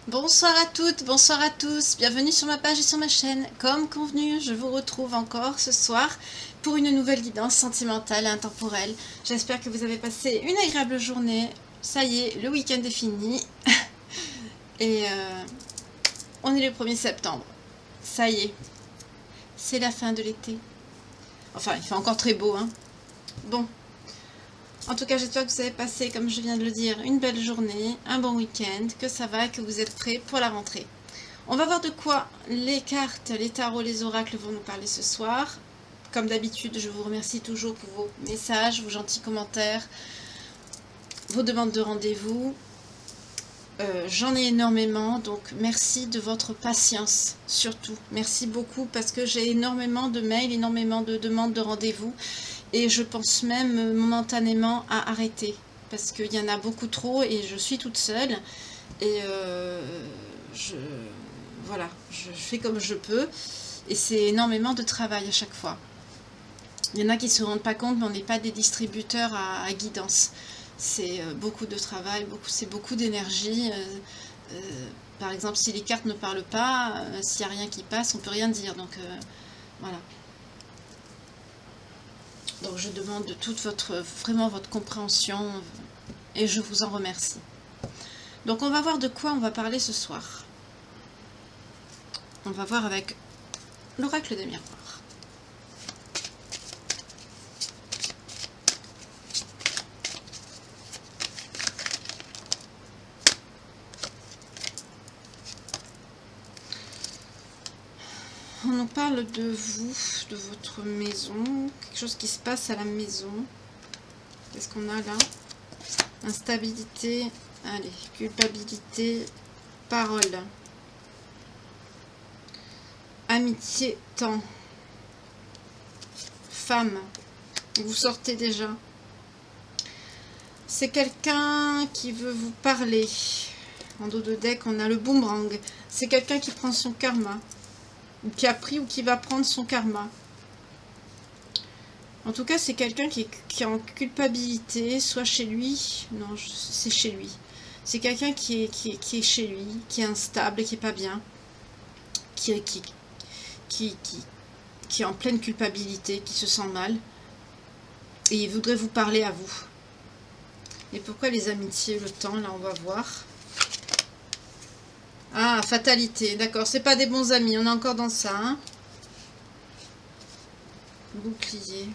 Bonsoir à toutes, bonsoir à tous, bienvenue sur ma page et sur ma chaîne. Comme convenu, je vous retrouve encore ce soir pour une nouvelle guidance sentimentale et intemporelle. J'espère que vous avez passé une agréable journée. Ça y est, le week-end est fini. Et on est le 1er septembre. Ça y est, c'est la fin de l'été. Enfin, il fait encore très beau, hein. Bon. En tout cas, j'espère que vous avez passé, comme je viens de le dire, une belle journée, un bon week-end, que ça va, que vous êtes prêts pour la rentrée. On va voir de quoi les cartes, les tarots, les oracles vont nous parler ce soir. Comme d'habitude, je vous remercie toujours pour vos messages, vos gentils commentaires, vos demandes de rendez-vous. J'en ai énormément, donc merci de votre patience, surtout. Merci beaucoup parce que j'ai énormément de mails, énormément de demandes de rendez-vous. Et je pense même momentanément à arrêter. Parce qu'il y en a beaucoup trop et je suis toute seule. Et voilà, je fais comme je peux. Et c'est énormément de travail à chaque fois. Il y en a qui ne se rendent pas compte, mais on n'est pas des distributeurs à guidance. C'est beaucoup de travail, c'est beaucoup d'énergie. Par exemple, si les cartes ne parlent pas, s'il n'y a rien qui passe, on ne peut rien dire. Donc voilà. Donc je demande de toute vraiment votre compréhension et je vous en remercie. Donc on va voir de quoi on va parler ce soir. On va voir avec l'oracle des miroirs. On nous parle de vous, de votre maison, quelque chose qui se passe à la maison. Qu'est-ce qu'on a là? Instabilité, allez, culpabilité, parole, amitié, temps, femme, vous sortez déjà. C'est quelqu'un qui veut vous parler. En dos de deck, on a le boomerang. C'est quelqu'un qui prend son karma. Ou qui a pris ou qui va prendre son karma. En tout cas, c'est quelqu'un qui est en culpabilité, soit chez lui. Non, c'est chez lui. C'est quelqu'un qui est chez lui, qui est instable, qui est pas bien. Qui est en pleine culpabilité, qui se sent mal. Et il voudrait vous parler à vous. Et pourquoi les amitiés, le temps, là, on va voir. Ah, fatalité, d'accord, c'est pas des bons amis, on est encore dans ça, hein. Bouclier,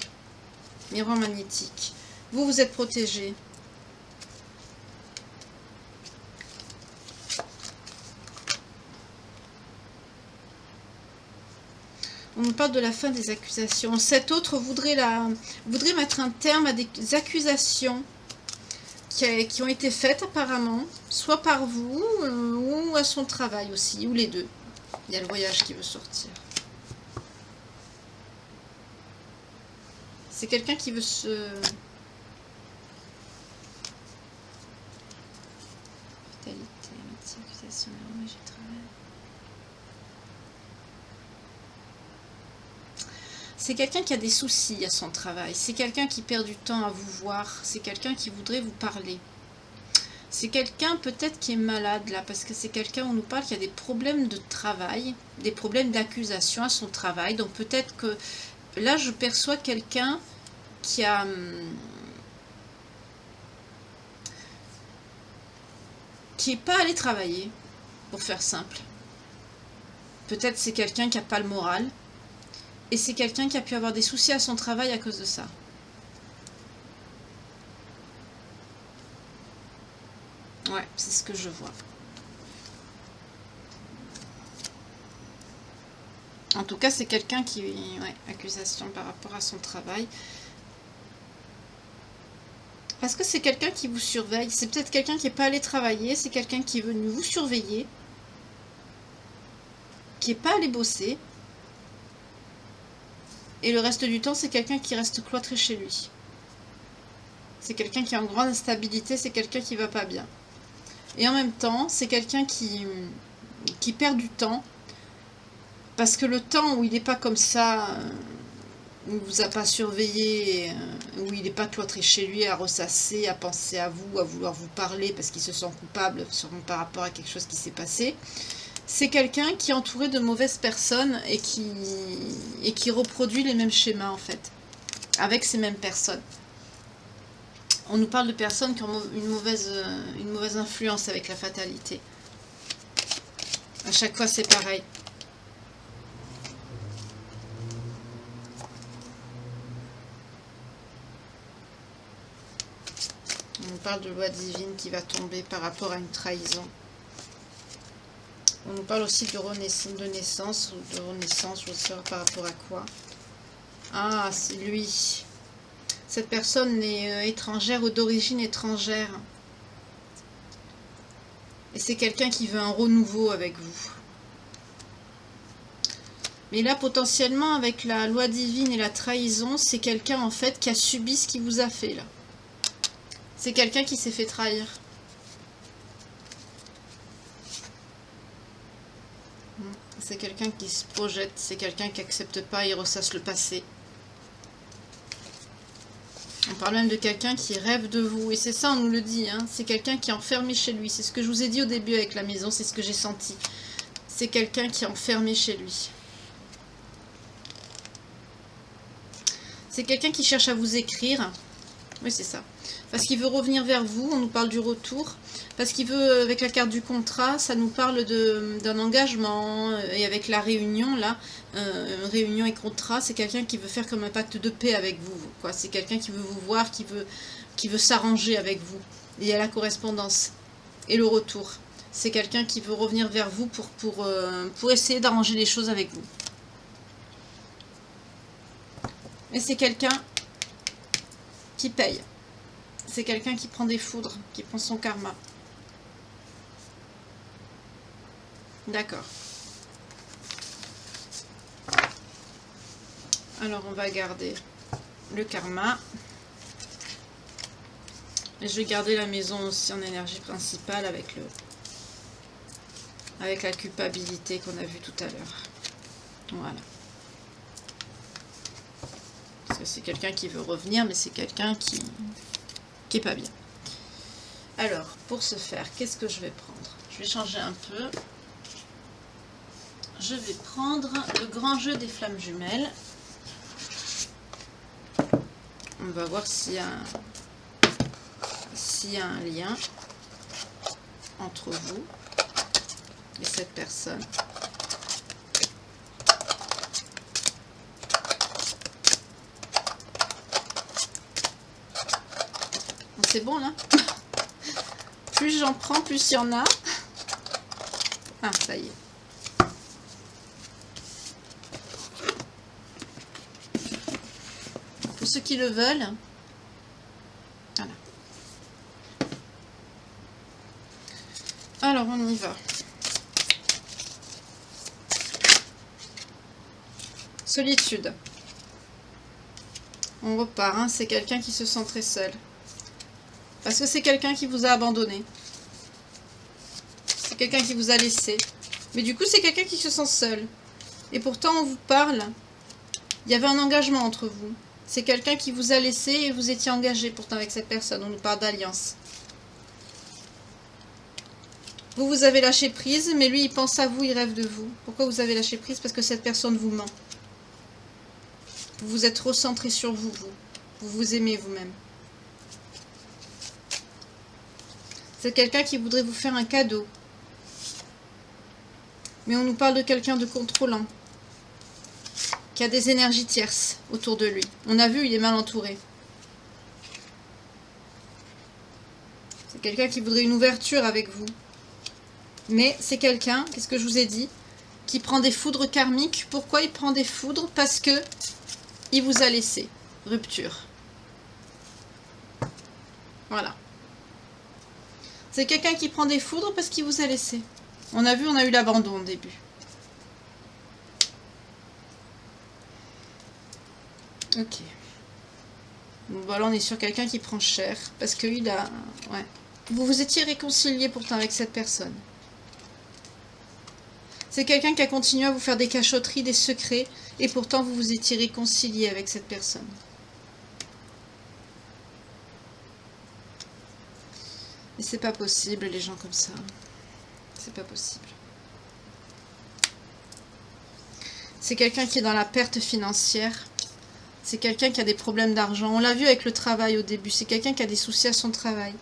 miroir magnétique. Vous, vous êtes protégé. On nous parle de la fin des accusations. Cet autre voudrait mettre un terme à des accusations qui ont été faites apparemment, soit par vous ou à son travail aussi, ou les deux. Il y a le voyage qui veut sortir. C'est quelqu'un qui veut se... Fatalité, amitié, accusation, magie, travail. C'est quelqu'un qui a des soucis à son travail. C'est quelqu'un qui perd du temps à vous voir. C'est quelqu'un qui voudrait vous parler. C'est quelqu'un peut-être qui est malade là, parce que c'est quelqu'un, on nous parle qu'il y a des problèmes de travail, des problèmes d'accusation à son travail. Donc peut-être que là, je perçois quelqu'un qui a... qui n'est pas allé travailler, pour faire simple. Peut-être c'est quelqu'un qui n'a pas le moral. Et c'est quelqu'un qui a pu avoir des soucis à son travail à cause de ça. Ouais, c'est ce que je vois. En tout cas, c'est quelqu'un qui... Ouais, accusation par rapport à son travail. Parce que c'est quelqu'un qui vous surveille. C'est peut-être quelqu'un qui n'est pas allé travailler. C'est quelqu'un qui est venu vous surveiller. Qui n'est pas allé bosser. Et le reste du temps, c'est quelqu'un qui reste cloîtré chez lui. C'est quelqu'un qui est en grande instabilité. C'est quelqu'un qui va pas bien. Et en même temps, c'est quelqu'un qui perd du temps. Parce que le temps où il n'est pas comme ça, où il vous a pas surveillé, où il n'est pas cloîtré chez lui à ressasser, à penser à vous, à vouloir vous parler parce qu'il se sent coupable sûrement par rapport à quelque chose qui s'est passé. C'est quelqu'un qui est entouré de mauvaises personnes et qui reproduit les mêmes schémas en fait, avec ces mêmes personnes. On nous parle de personnes qui ont une mauvaise influence avec la fatalité. À chaque fois c'est pareil. On nous parle de loi divine qui va tomber par rapport à une trahison. On nous parle aussi de naissance ou de renaissance, je ne sais pas par rapport à quoi. Ah, c'est lui. Cette personne est étrangère ou d'origine étrangère. Et c'est quelqu'un qui veut un renouveau avec vous. Mais là, potentiellement, avec la loi divine et la trahison, c'est quelqu'un en fait qui a subi ce qu'il vous a fait là. C'est quelqu'un qui s'est fait trahir. C'est quelqu'un qui se projette, c'est quelqu'un qui n'accepte pas, il ressasse le passé. On parle même de quelqu'un qui rêve de vous. Et c'est ça, on nous le dit, hein. C'est quelqu'un qui est enfermé chez lui. C'est ce que je vous ai dit au début avec la maison, c'est ce que j'ai senti. C'est quelqu'un qui est enfermé chez lui. C'est quelqu'un qui cherche à vous écrire. Oui, c'est ça. Parce qu'il veut revenir vers vous, on nous parle du retour. Parce qu'il veut, avec la carte du contrat, ça nous parle d'un engagement. Et avec la réunion, là, réunion et contrat, c'est quelqu'un qui veut faire comme un pacte de paix avec vous. C'est quelqu'un qui veut vous voir, qui veut s'arranger avec vous. Il y a la correspondance et le retour. C'est quelqu'un qui veut revenir vers vous pour essayer d'arranger les choses avec vous. Et c'est quelqu'un qui paye. C'est quelqu'un qui prend des foudres, qui prend son karma. D'accord. Alors on va garder le karma. Et je vais garder la maison aussi en énergie principale avec la culpabilité qu'on a vue tout à l'heure. Voilà. Parce que c'est quelqu'un qui veut revenir, mais c'est quelqu'un qui est pas bien. Alors, pour ce faire, qu'est-ce que je vais prendre? Je vais changer un peu. Je vais prendre le grand jeu des flammes jumelles. On va voir s'il y a un lien entre vous et cette personne. C'est bon là. Plus j'en prends, plus il y en a. Ah, ça y est. Pour ceux qui le veulent. Voilà. Alors, on y va. Solitude. On repart, hein. C'est quelqu'un qui se sent très seul. Parce que c'est quelqu'un qui vous a abandonné. C'est quelqu'un qui vous a laissé. Mais du coup, c'est quelqu'un qui se sent seul. Et pourtant, on vous parle. Il y avait un engagement entre vous. C'est quelqu'un qui vous a laissé et vous étiez engagé pourtant avec cette personne. On nous parle d'alliance. Vous avez lâché prise, mais lui, il pense à vous, il rêve de vous. Pourquoi vous avez lâché prise? Parce que cette personne vous ment. Vous vous êtes recentré sur vous. Vous vous aimez vous-même. C'est quelqu'un qui voudrait vous faire un cadeau. Mais on nous parle de quelqu'un de contrôlant. Qui a des énergies tierces autour de lui. On a vu, il est mal entouré. C'est quelqu'un qui voudrait une ouverture avec vous. Mais c'est quelqu'un, qu'est-ce que je vous ai dit, qui prend des foudres karmiques. Pourquoi il prend des foudres? Parce que il vous a laissé. Rupture. Voilà. C'est quelqu'un qui prend des foudres parce qu'il vous a laissé. On a vu, on a eu l'abandon au début. Ok. Donc voilà, on est sur quelqu'un qui prend cher. Parce qu'il a... Ouais. Vous vous étiez réconcilié pourtant avec cette personne. C'est quelqu'un qui a continué à vous faire des cachotteries, des secrets, et pourtant vous vous étiez réconcilié avec cette personne. Et c'est pas possible, les gens comme ça. C'est pas possible. C'est quelqu'un qui est dans la perte financière. C'est quelqu'un qui a des problèmes d'argent. On l'a vu avec le travail au début. C'est quelqu'un qui a des soucis à son travail.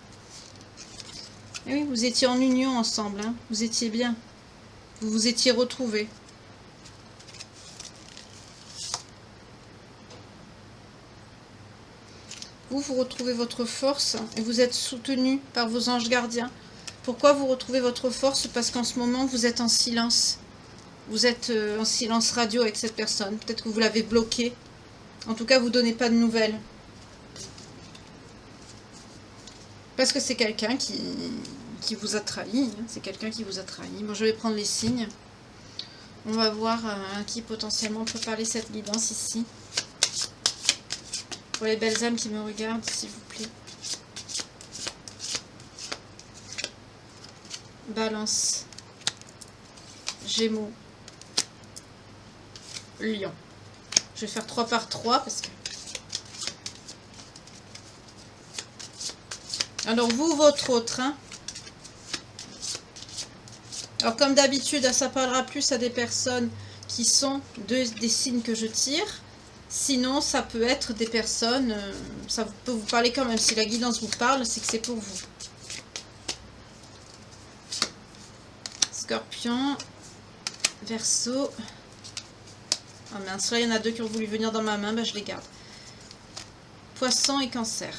Et oui, vous étiez en union ensemble. Hein. Vous étiez bien. Vous vous étiez retrouvés. Vous retrouvez votre force et vous êtes soutenu par vos anges gardiens. Pourquoi vous retrouvez votre force? Parce qu'en ce moment, vous êtes en silence. Vous êtes en silence radio avec cette personne. Peut-être que vous l'avez bloqué. En tout cas, vous ne donnez pas de nouvelles. Parce que c'est quelqu'un qui vous a trahi. Hein. C'est quelqu'un qui vous a trahi. Bon, je vais prendre les signes. On va voir à qui potentiellement peut parler cette guidance ici. Pour les belles âmes qui me regardent, s'il vous plaît. Balance. Gémeaux. Lion. Je vais faire 3 par 3 parce que... Alors vous, votre autre, hein. Alors comme d'habitude, ça parlera plus à des personnes qui sont des signes que je tire. Sinon, ça peut être des personnes, ça peut vous parler quand même. Si la guidance vous parle, c'est que c'est pour vous. Scorpion, Verseau. Ah mince, là il y en a 2 qui ont voulu venir dans ma main, ben je les garde. Poisson et Cancer.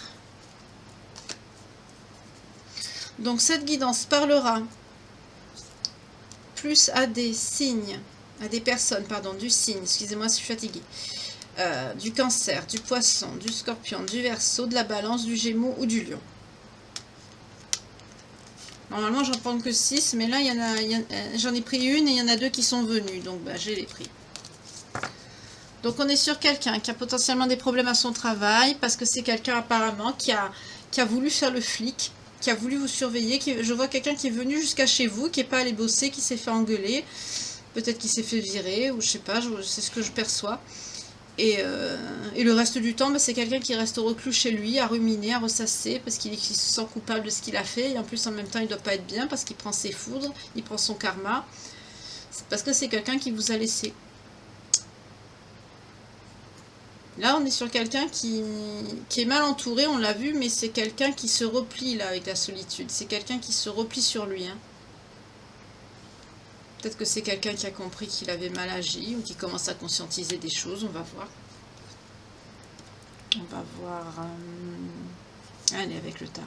Donc cette guidance parlera plus à des signes, à des personnes, pardon, du signe, excusez-moi si je suis fatiguée, du Cancer, du Poisson, du Scorpion, du Verseau, de la Balance, du Gémeaux ou du Lion. Normalement j'en prends que 6, mais là j'en ai pris une et il y en a 2 qui sont venus, donc bah, j'ai les pris. Donc on est sur quelqu'un qui a potentiellement des problèmes à son travail, parce que c'est quelqu'un apparemment qui a voulu faire le flic, qui a voulu vous surveiller. Je vois quelqu'un qui est venu jusqu'à chez vous, qui n'est pas allé bosser, qui s'est fait engueuler, peut-être qu'il s'est fait virer, ou je sais pas, c'est ce que je perçois. Et le reste du temps, bah, c'est quelqu'un qui reste reclus chez lui, à ruminer, à ressasser, parce qu'il se sent coupable de ce qu'il a fait, et en plus en même temps il ne doit pas être bien, parce qu'il prend ses foudres, il prend son karma. C'est parce que c'est quelqu'un qui vous a laissé. Là, on est sur quelqu'un qui est mal entouré, on l'a vu, mais c'est quelqu'un qui se replie là avec la solitude. C'est quelqu'un qui se replie sur lui. Hein. Peut-être que c'est quelqu'un qui a compris qu'il avait mal agi ou qui commence à conscientiser des choses, on va voir. On va voir... Allez, avec le tarot.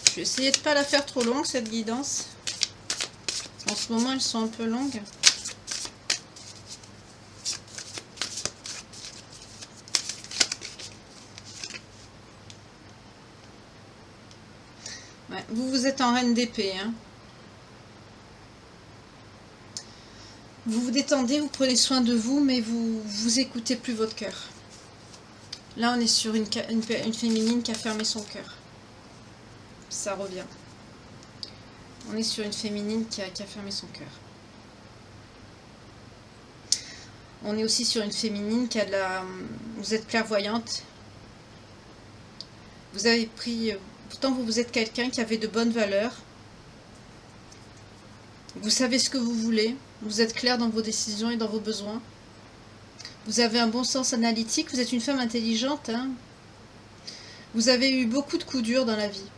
Je vais essayer de ne pas la faire trop longue, cette guidance. En ce moment, elles sont un peu longues. Ouais, vous êtes en reine d'épée. Hein. Vous vous détendez, vous prenez soin de vous, mais vous écoutez plus votre cœur. Là, on est sur une féminine qui a fermé son cœur. Ça revient. On est sur une féminine qui a fermé son cœur. On est aussi sur une féminine qui a de la... Vous êtes clairvoyante. Vous avez pris... Pourtant, vous êtes quelqu'un qui avait de bonnes valeurs. Vous savez ce que vous voulez. Vous êtes clair dans vos décisions et dans vos besoins. Vous avez un bon sens analytique. Vous êtes une femme intelligente. Hein. Vous avez eu beaucoup de coups durs dans la vie.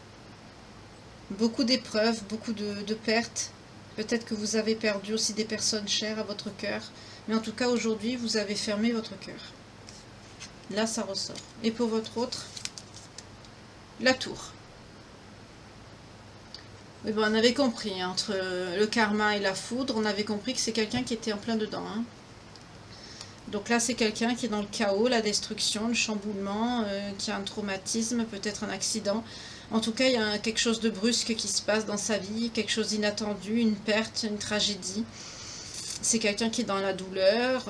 Beaucoup d'épreuves, beaucoup de pertes. Peut-être que vous avez perdu aussi des personnes chères à votre cœur. Mais en tout cas, aujourd'hui, vous avez fermé votre cœur. Là, ça ressort. Et pour votre autre, la tour. Oui, bon, on avait compris, hein, entre le karma et la foudre, on avait compris que c'est quelqu'un qui était en plein dedans. Hein. Donc là, c'est quelqu'un qui est dans le chaos, la destruction, le chamboulement, qui a un traumatisme, peut-être un accident. En tout cas, il y a quelque chose de brusque qui se passe dans sa vie, quelque chose d'inattendu, une perte, une tragédie. C'est quelqu'un qui est dans la douleur.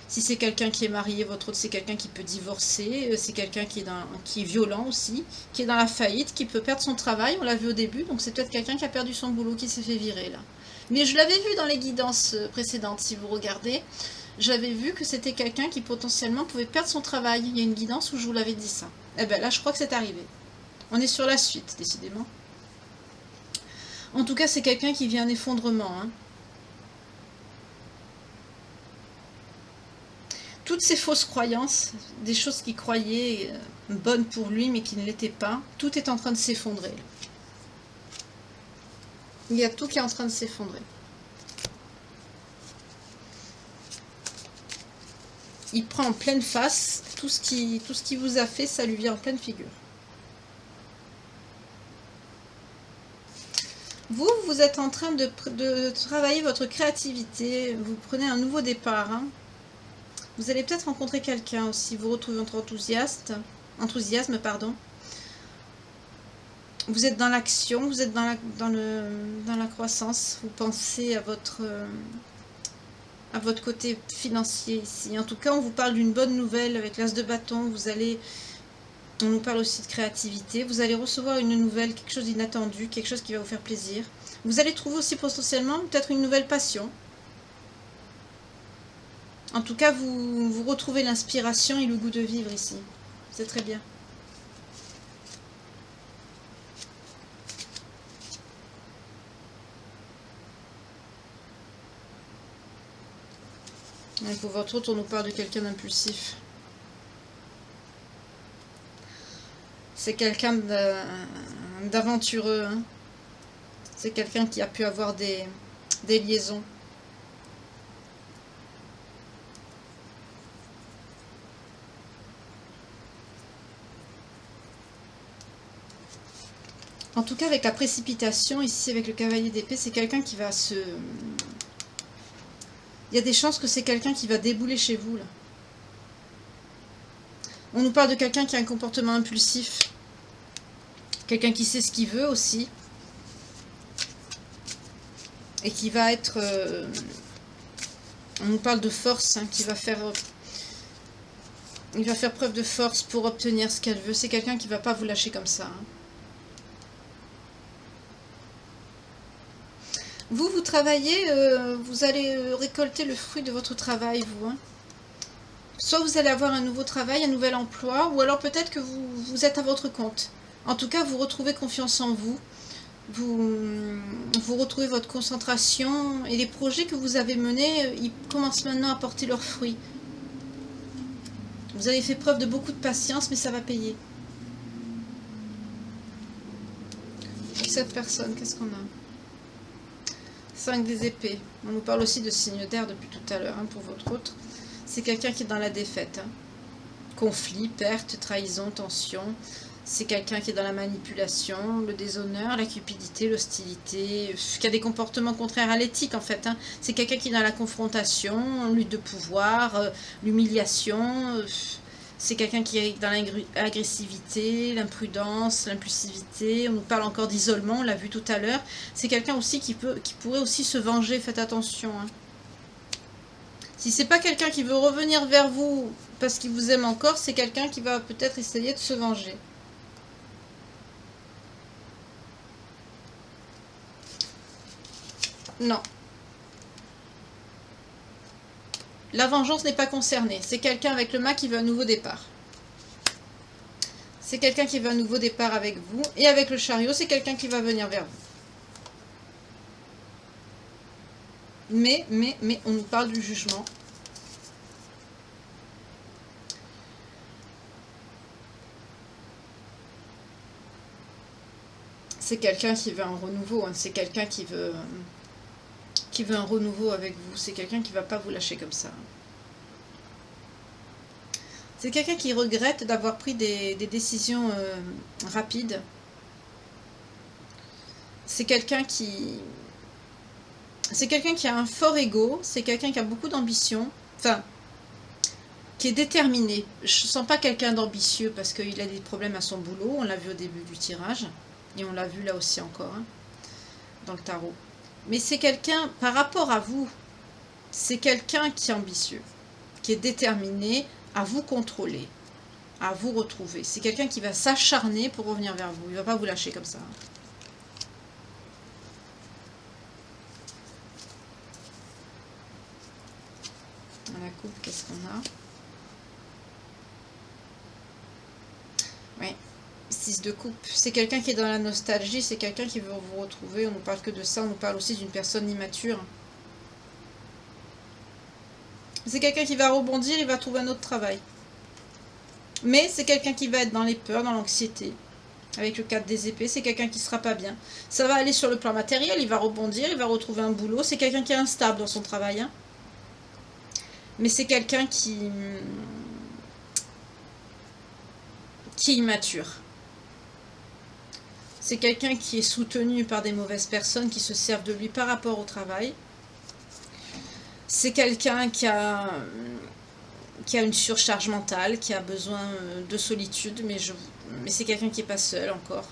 Si c'est quelqu'un qui est marié, votre autre c'est quelqu'un qui peut divorcer, c'est quelqu'un qui est violent aussi, qui est dans la faillite, qui peut perdre son travail, on l'a vu au début, donc c'est peut-être quelqu'un qui a perdu son boulot, qui s'est fait virer là. Mais je l'avais vu dans les guidances précédentes, si vous regardez, j'avais vu que c'était quelqu'un qui potentiellement pouvait perdre son travail. Il y a une guidance où je vous l'avais dit ça. Eh ben là, je crois que c'est arrivé. On est sur la suite, décidément. En tout cas, c'est quelqu'un qui vit un effondrement, hein. Toutes ces fausses croyances, des choses qu'il croyait bonnes pour lui mais qui ne l'étaient pas, tout est en train de s'effondrer. Il y a tout qui est en train de s'effondrer. Il prend en pleine face tout ce qui vous a fait, ça lui vient en pleine figure. Vous êtes en train de travailler votre créativité, vous prenez un nouveau départ, hein. Vous allez peut-être rencontrer quelqu'un aussi, vous retrouvez votre enthousiasme, pardon. Vous êtes dans l'action, vous êtes dans la croissance, vous pensez à votre côté financier ici. En tout cas, on vous parle d'une bonne nouvelle avec l'as de bâton, on nous parle aussi de créativité, vous allez recevoir une nouvelle, quelque chose d'inattendu, quelque chose qui va vous faire plaisir. Vous allez trouver aussi potentiellement peut-être une nouvelle passion. En tout cas, vous retrouvez l'inspiration et le goût de vivre ici. C'est très bien. Et pour votre autre, on nous parle de quelqu'un d'impulsif. C'est quelqu'un d'aventureux, hein. C'est quelqu'un qui a pu avoir des liaisons. En tout cas, avec la précipitation, ici, avec le cavalier d'épée, c'est quelqu'un qui va se... Il y a des chances que c'est quelqu'un qui va débouler chez vous, là. On nous parle de quelqu'un qui a un comportement impulsif. Quelqu'un qui sait ce qu'il veut aussi. Et qui va être... on nous parle de force, hein, qui va faire... il va faire preuve de force pour obtenir ce qu'elle veut. C'est quelqu'un qui ne va pas vous lâcher comme ça, hein. Vous travaillez, vous allez récolter le fruit de votre travail, vous, hein. Soit vous allez avoir un nouveau travail, un nouvel emploi, ou alors peut-être que vous êtes à votre compte. En tout cas, vous retrouvez confiance en vous, vous retrouvez votre concentration, et les projets que vous avez menés, ils commencent maintenant à porter leurs fruits. Vous avez fait preuve de beaucoup de patience, mais ça va payer. Pour cette personne, qu'est-ce qu'on a ? 5 des épées. On nous parle aussi de signes d'air depuis tout à l'heure, hein, pour votre autre. C'est quelqu'un qui est dans la défaite, hein. Conflit, perte, trahison, tension. C'est quelqu'un qui est dans la manipulation, le déshonneur, la cupidité, l'hostilité, qui a des comportements contraires à l'éthique en fait, hein. C'est quelqu'un qui est dans la confrontation, lutte de pouvoir, l'humiliation. C'est quelqu'un qui est dans l'agressivité, l'imprudence, l'impulsivité. On nous parle encore d'isolement, on l'a vu tout à l'heure. C'est quelqu'un aussi qui pourrait aussi se venger, faites attention, hein. Si c'est pas quelqu'un qui veut revenir vers vous parce qu'il vous aime encore, c'est quelqu'un qui va peut-être essayer de se venger. Non. La vengeance n'est pas concernée. C'est quelqu'un avec le mât qui veut un nouveau départ. C'est quelqu'un qui veut un nouveau départ avec vous. Et avec le chariot, c'est quelqu'un qui va venir vers vous. Mais, on nous parle du jugement. C'est quelqu'un qui veut un renouveau, hein. C'est quelqu'un qui veut un renouveau avec vous. C'est quelqu'un qui ne va pas vous lâcher comme ça. C'est quelqu'un qui regrette d'avoir pris des décisions rapides. C'est quelqu'un qui a un fort ego. C'est quelqu'un qui a beaucoup d'ambition. Enfin, qui est déterminé. Je ne sens pas quelqu'un d'ambitieux parce qu'il a des problèmes à son boulot. On l'a vu au début du tirage. Et on l'a vu là aussi encore, hein, dans le tarot. Mais c'est quelqu'un, par rapport à vous, c'est quelqu'un qui est ambitieux, qui est déterminé à vous contrôler, à vous retrouver. C'est quelqu'un qui va s'acharner pour revenir vers vous. Il ne va pas vous lâcher comme ça. Dans la coupe, qu'est-ce qu'on a? Oui, 6 de coupe. C'est quelqu'un qui est dans la nostalgie, c'est quelqu'un qui veut vous retrouver. On ne parle que de ça, on nous parle aussi d'une personne immature. C'est quelqu'un qui va rebondir, il va trouver un autre travail. Mais c'est quelqu'un qui va être dans les peurs, dans l'anxiété. Avec le 4 des épées, c'est quelqu'un qui ne sera pas bien. Ça va aller sur le plan matériel, il va rebondir, il va retrouver un boulot. C'est quelqu'un qui est instable dans son travail. Hein. Mais c'est quelqu'un qui est immature. C'est quelqu'un qui est soutenu par des mauvaises personnes qui se servent de lui par rapport au travail. C'est quelqu'un qui a une surcharge mentale, qui a besoin de solitude, mais c'est quelqu'un qui n'est pas seul encore.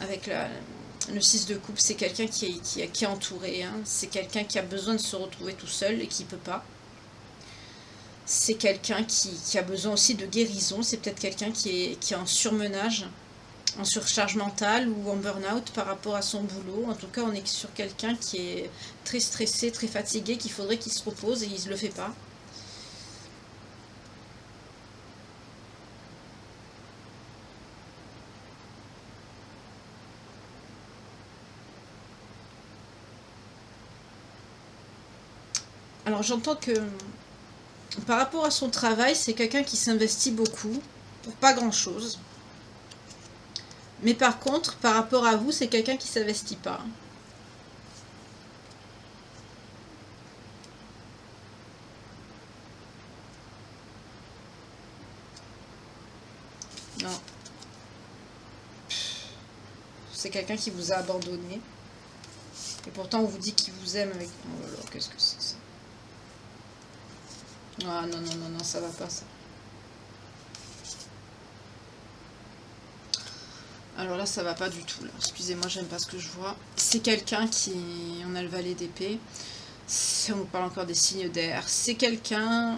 Avec le 6 de coupe, c'est quelqu'un qui est entouré. Hein. C'est quelqu'un qui a besoin de se retrouver tout seul et qui ne peut pas. C'est quelqu'un qui a besoin aussi de guérison. C'est peut-être quelqu'un qui est en surmenage, en surcharge mentale ou en burn-out par rapport à son boulot. En tout cas, on est sur quelqu'un qui est très stressé, très fatigué, qu'il faudrait qu'il se repose et il ne le fait pas. Alors j'entends que par rapport à son travail, c'est quelqu'un qui s'investit beaucoup pour pas grand-chose. Mais par contre, par rapport à vous, c'est quelqu'un qui ne s'investit pas. Non. C'est quelqu'un qui vous a abandonné. Et pourtant, on vous dit qu'il vous aime avec... Oh là là, qu'est-ce que c'est ça? Ah non, non, non, non, ça va pas ça. Alors là, ça va pas du tout. Excusez-moi, j'aime pas ce que je vois. C'est quelqu'un qui... On a le valet d'épée. On nous parle encore des signes d'air. C'est quelqu'un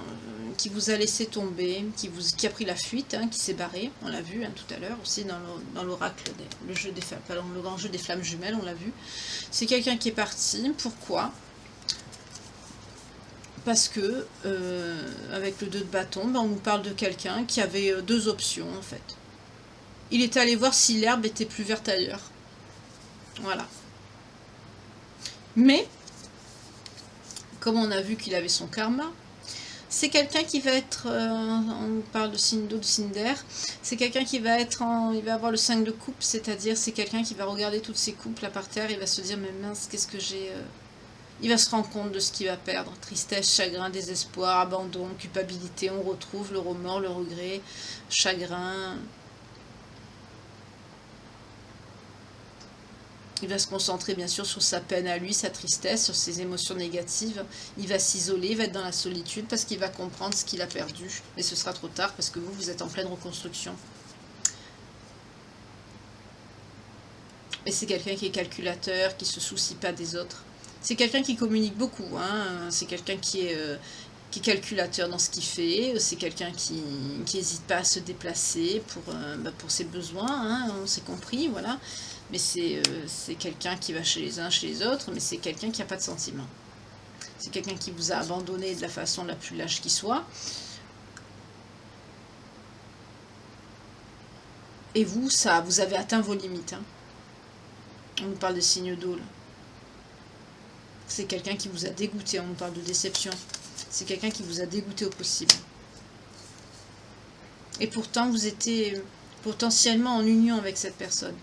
qui vous a laissé tomber, qui a pris la fuite, hein, qui s'est barré. On l'a vu hein, tout à l'heure aussi dans l'oracle, le jeu des flammes, le grand jeu des flammes jumelles, on l'a vu. C'est quelqu'un qui est parti. Pourquoi ? Parce que, avec le 2 de bâton, on nous parle de quelqu'un qui avait deux options en fait. Il est allé voir si l'herbe était plus verte ailleurs. Voilà. Mais, comme on a vu qu'il avait son karma, c'est quelqu'un qui va être, on parle de signe d'eau, de signe d'air, c'est quelqu'un qui va être il va avoir le 5 de coupe, c'est-à-dire c'est quelqu'un qui va regarder toutes ses coupes là par terre, il va se dire mais mince, qu'est-ce que j'ai... Il va se rendre compte de ce qu'il va perdre. Tristesse, chagrin, désespoir, abandon, culpabilité, on retrouve le remords, le regret, chagrin... Il va se concentrer bien sûr sur sa peine à lui, sa tristesse, sur ses émotions négatives. Il va s'isoler, il va être dans la solitude parce qu'il va comprendre ce qu'il a perdu. Mais ce sera trop tard parce que vous êtes en pleine reconstruction. Et c'est quelqu'un qui est calculateur, qui ne se soucie pas des autres. C'est quelqu'un qui communique beaucoup. Hein. C'est quelqu'un qui est calculateur dans ce qu'il fait. C'est quelqu'un qui n'hésite pas à se déplacer pour ses besoins. Hein. On s'est compris, voilà. Mais c'est quelqu'un qui va chez les uns, chez les autres, mais c'est quelqu'un qui n'a pas de sentiments. C'est quelqu'un qui vous a abandonné de la façon la plus lâche qui soit. Et vous avez atteint vos limites. Hein. On nous parle des signes d'eau. C'est quelqu'un qui vous a dégoûté, on nous parle de déception. C'est quelqu'un qui vous a dégoûté au possible. Et pourtant, vous étiez potentiellement en union avec cette personne.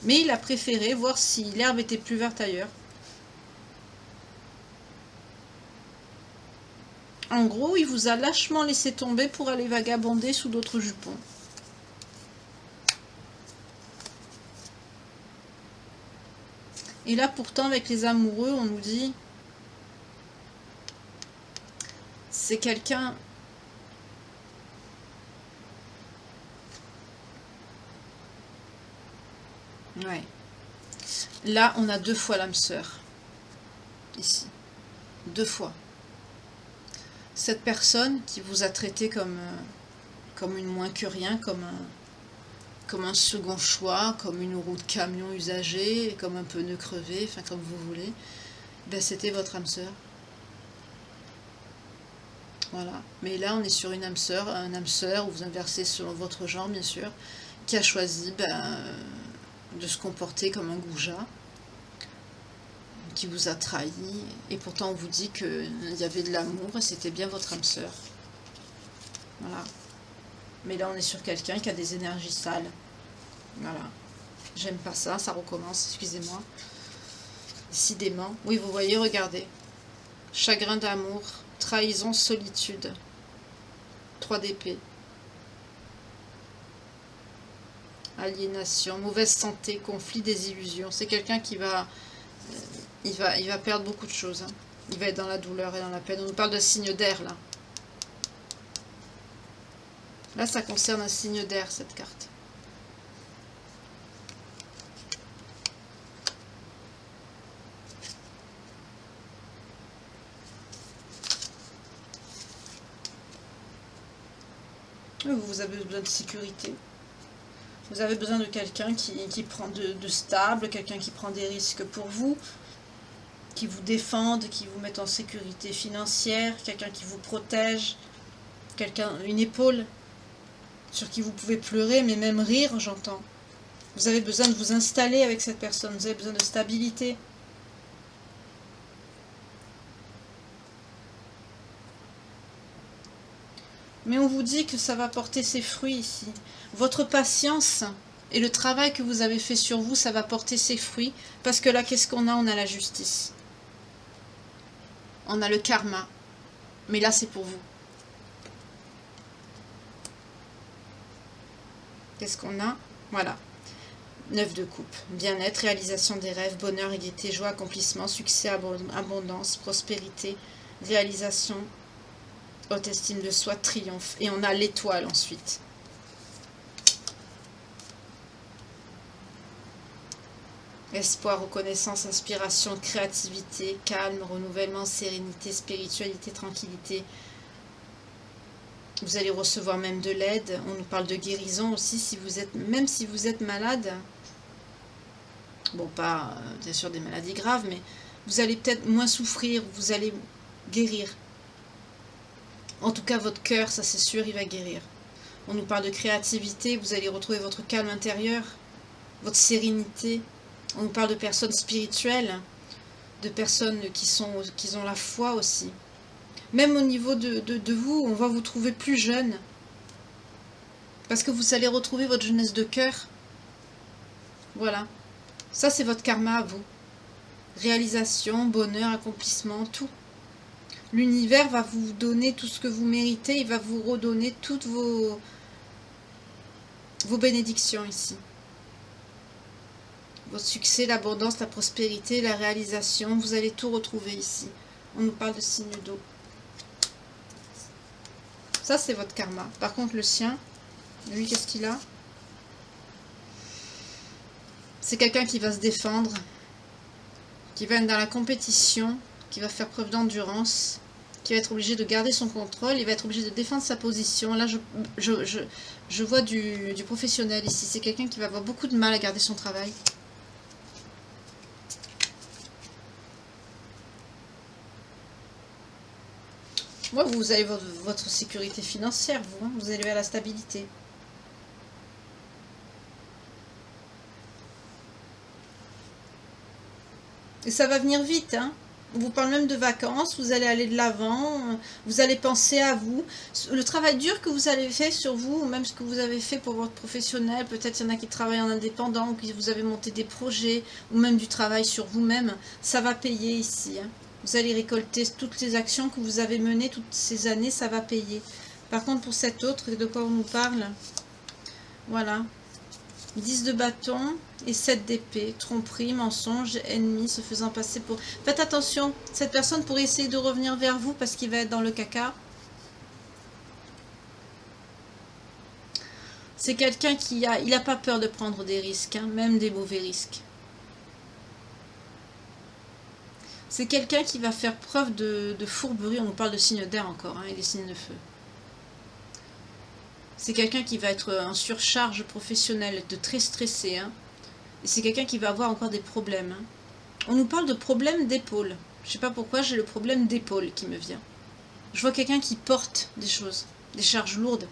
Mais il a préféré voir si l'herbe était plus verte ailleurs. En gros, il vous a lâchement laissé tomber pour aller vagabonder sous d'autres jupons. Et là, pourtant, avec les amoureux, on nous dit... C'est quelqu'un... Ouais. Là, on a 2 fois l'âme sœur. Ici. 2 fois. cette personne qui vous a traité comme une moins que rien, comme un second choix, comme une roue de camion usagée, comme un pneu crevé, enfin comme vous voulez, ben c'était votre âme sœur. Voilà. Mais là, on est sur une âme sœur, un âme sœur, ou vous inversez selon votre genre, bien sûr, qui a choisi de se comporter comme un goujat, qui vous a trahi, et pourtant on vous dit qu'il y avait de l'amour, et c'était bien votre âme sœur. Voilà. Mais là, on est sur quelqu'un qui a des énergies sales. Voilà. J'aime pas ça, ça recommence, excusez-moi. Décidément. Oui, vous voyez, regardez. Chagrin d'amour, trahison, solitude. 3 d'épée. Aliénation, mauvaise santé, conflit, désillusion. C'est quelqu'un qui va il va perdre beaucoup de choses. Hein. Il va être dans la douleur et dans la peine. On nous parle de signe d'air, là. Là, ça concerne un signe d'air, cette carte. Vous avez besoin de sécurité. Vous avez besoin de quelqu'un qui prend de stable, quelqu'un qui prend des risques pour vous, qui vous défende, qui vous met en sécurité financière, quelqu'un qui vous protège, une épaule sur qui vous pouvez pleurer, mais même rire, j'entends. Vous avez besoin de vous installer avec cette personne, vous avez besoin de stabilité. Mais on vous dit que ça va porter ses fruits ici. Votre patience et le travail que vous avez fait sur vous, ça va porter ses fruits. Parce que là, qu'est-ce qu'on a? On a la justice. On a le karma. Mais là, c'est pour vous. Qu'est-ce qu'on a? Voilà. 9 de coupe. Bien-être, réalisation des rêves, bonheur et gaieté, joie, accomplissement, succès, abondance, prospérité, réalisation, haute estime de soi, triomphe. Et on a l'étoile ensuite. Espoir, reconnaissance, inspiration, créativité, calme, renouvellement, sérénité, spiritualité, tranquillité. Vous allez recevoir même de l'aide. On nous parle de guérison aussi, même si vous êtes malade. Bon, pas bien sûr des maladies graves, mais vous allez peut-être moins souffrir, vous allez guérir. En tout cas, votre cœur, ça c'est sûr, il va guérir. On nous parle de créativité, vous allez retrouver votre calme intérieur, votre sérénité. On nous parle de personnes spirituelles, de personnes qui ont la foi aussi. Même au niveau de vous, on va vous trouver plus jeune. Parce que vous allez retrouver votre jeunesse de cœur. Voilà. Ça, c'est votre karma à vous. Réalisation, bonheur, accomplissement, tout. L'univers va vous donner tout ce que vous méritez. Il va vous redonner toutes vos bénédictions ici. Votre succès, l'abondance, la prospérité, la réalisation. Vous allez tout retrouver ici. On nous parle de signe d'eau. Ça, c'est votre karma. Par contre, le sien, lui, qu'est-ce qu'il a? C'est quelqu'un qui va se défendre, qui va être dans la compétition, qui va faire preuve d'endurance, qui va être obligé de garder son contrôle, il va être obligé de défendre sa position. Là, je vois du professionnel ici. C'est quelqu'un qui va avoir beaucoup de mal à garder son travail. Moi, vous avez votre sécurité financière, vous. Hein, vous allez vers la stabilité. Et ça va venir vite, hein. On vous parle même de vacances, vous allez aller de l'avant, vous allez penser à vous. Le travail dur que vous avez fait sur vous, ou même ce que vous avez fait pour votre professionnel, peut-être il y en a qui travaillent en indépendant, ou qui vous avez monté des projets, ou même du travail sur vous-même, ça va payer ici. Hein. Vous allez récolter toutes les actions que vous avez menées toutes ces années, ça va payer. Par contre, pour cet autre, de quoi on nous parle? Voilà. 10 de bâton et 7 d'épée. Tromperie, mensonge, ennemi, se faisant passer pour... Faites attention, cette personne pourrait essayer de revenir vers vous parce qu'il va être dans le caca. C'est quelqu'un qui il n'a pas peur de prendre des risques, hein, même des mauvais risques. C'est quelqu'un qui va faire preuve de fourberie. On nous parle de signes d'air encore, hein, et des signes de feu. C'est quelqu'un qui va être en surcharge professionnelle, de très stressé. Hein. Et c'est quelqu'un qui va avoir encore des problèmes. Hein. On nous parle de problèmes d'épaule. Je sais pas pourquoi j'ai le problème d'épaule qui me vient. Je vois quelqu'un qui porte des choses, des charges lourdes.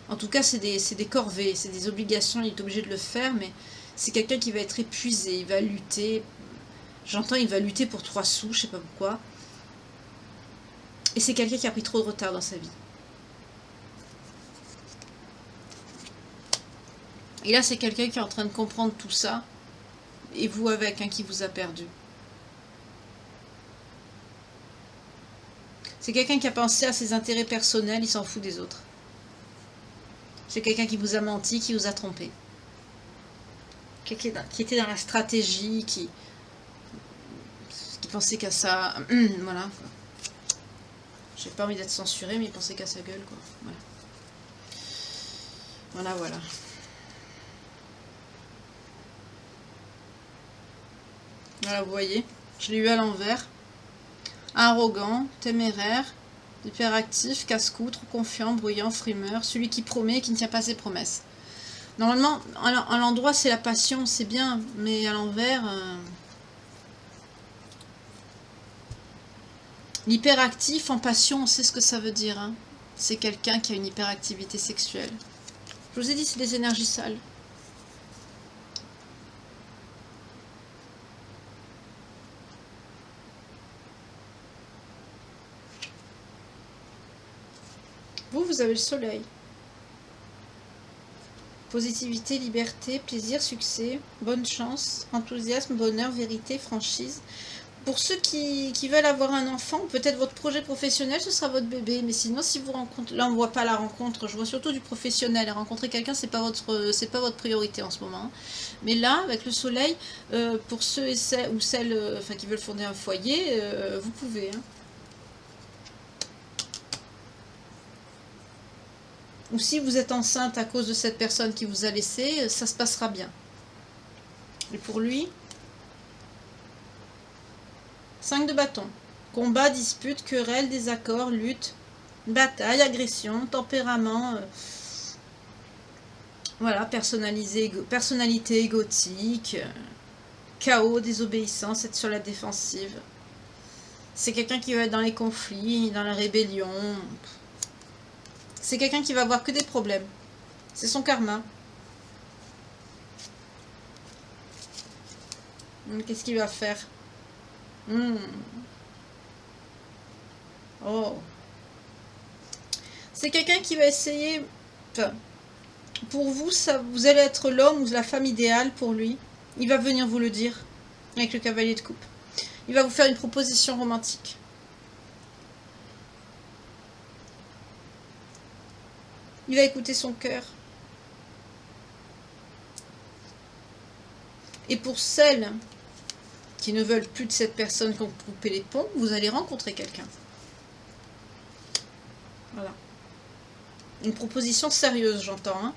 En tout cas, c'est des corvées, c'est des obligations, il est obligé de le faire, mais c'est quelqu'un qui va être épuisé, il va lutter. J'entends, il va lutter pour 3 sous, je sais pas pourquoi. Et c'est quelqu'un qui a pris trop de retard dans sa vie. Et là, c'est quelqu'un qui est en train de comprendre tout ça, et vous avec, hein, qui vous a perdu. C'est quelqu'un qui a pensé à ses intérêts personnels, il s'en fout des autres. C'est quelqu'un qui vous a menti, qui vous a trompé. Quelqu'un qui était dans la stratégie, qui pensait qu'à ça. Voilà. J'ai pas envie d'être censuré, mais il pensait qu'à sa gueule, quoi. Voilà. Voilà, voilà. Voilà, vous voyez. Je l'ai eu à l'envers. Arrogant, téméraire, hyperactif, casse-cou, trop confiant, bruyant, frimeur, celui qui promet et qui ne tient pas ses promesses. Normalement, à l'endroit, c'est la passion, c'est bien, mais à l'envers... L'hyperactif en passion, on sait ce que ça veut dire. Hein. C'est quelqu'un qui a une hyperactivité sexuelle. Je vous ai dit, c'est des énergies sales. Vous avez le soleil. Positivité, liberté, plaisir, succès, bonne chance, enthousiasme, bonheur, vérité, franchise. Pour ceux qui veulent avoir un enfant, peut-être votre projet professionnel, ce sera votre bébé. Mais sinon, si vous rencontrez... Là, on ne voit pas la rencontre. Je vois surtout du professionnel. Rencontrer quelqu'un, c'est pas votre priorité en ce moment. Mais là, avec le soleil, pour ceux et celles, ou celles qui veulent fonder un foyer, vous pouvez. Hein. Ou si vous êtes enceinte à cause de cette personne qui vous a laissé, ça se passera bien. Et pour lui, 5 de bâton. Combat, dispute, querelle, désaccord, lutte, bataille, agression, tempérament. Voilà, personnalité égotique, chaos, désobéissance, être sur la défensive. C'est quelqu'un qui va être dans les conflits, dans la rébellion. C'est quelqu'un qui va avoir que des problèmes. C'est son karma. Qu'est-ce qu'il va faire? Oh. C'est quelqu'un qui va essayer... Enfin, pour vous, ça, vous allez être l'homme ou la femme idéale pour lui. Il va venir vous le dire avec le cavalier de coupe. Il va vous faire une proposition romantique. Il va écouter son cœur. Et pour celles qui ne veulent plus de cette personne qui ont coupé les ponts, vous allez rencontrer quelqu'un. Voilà. Une proposition sérieuse, j'entends. Hein.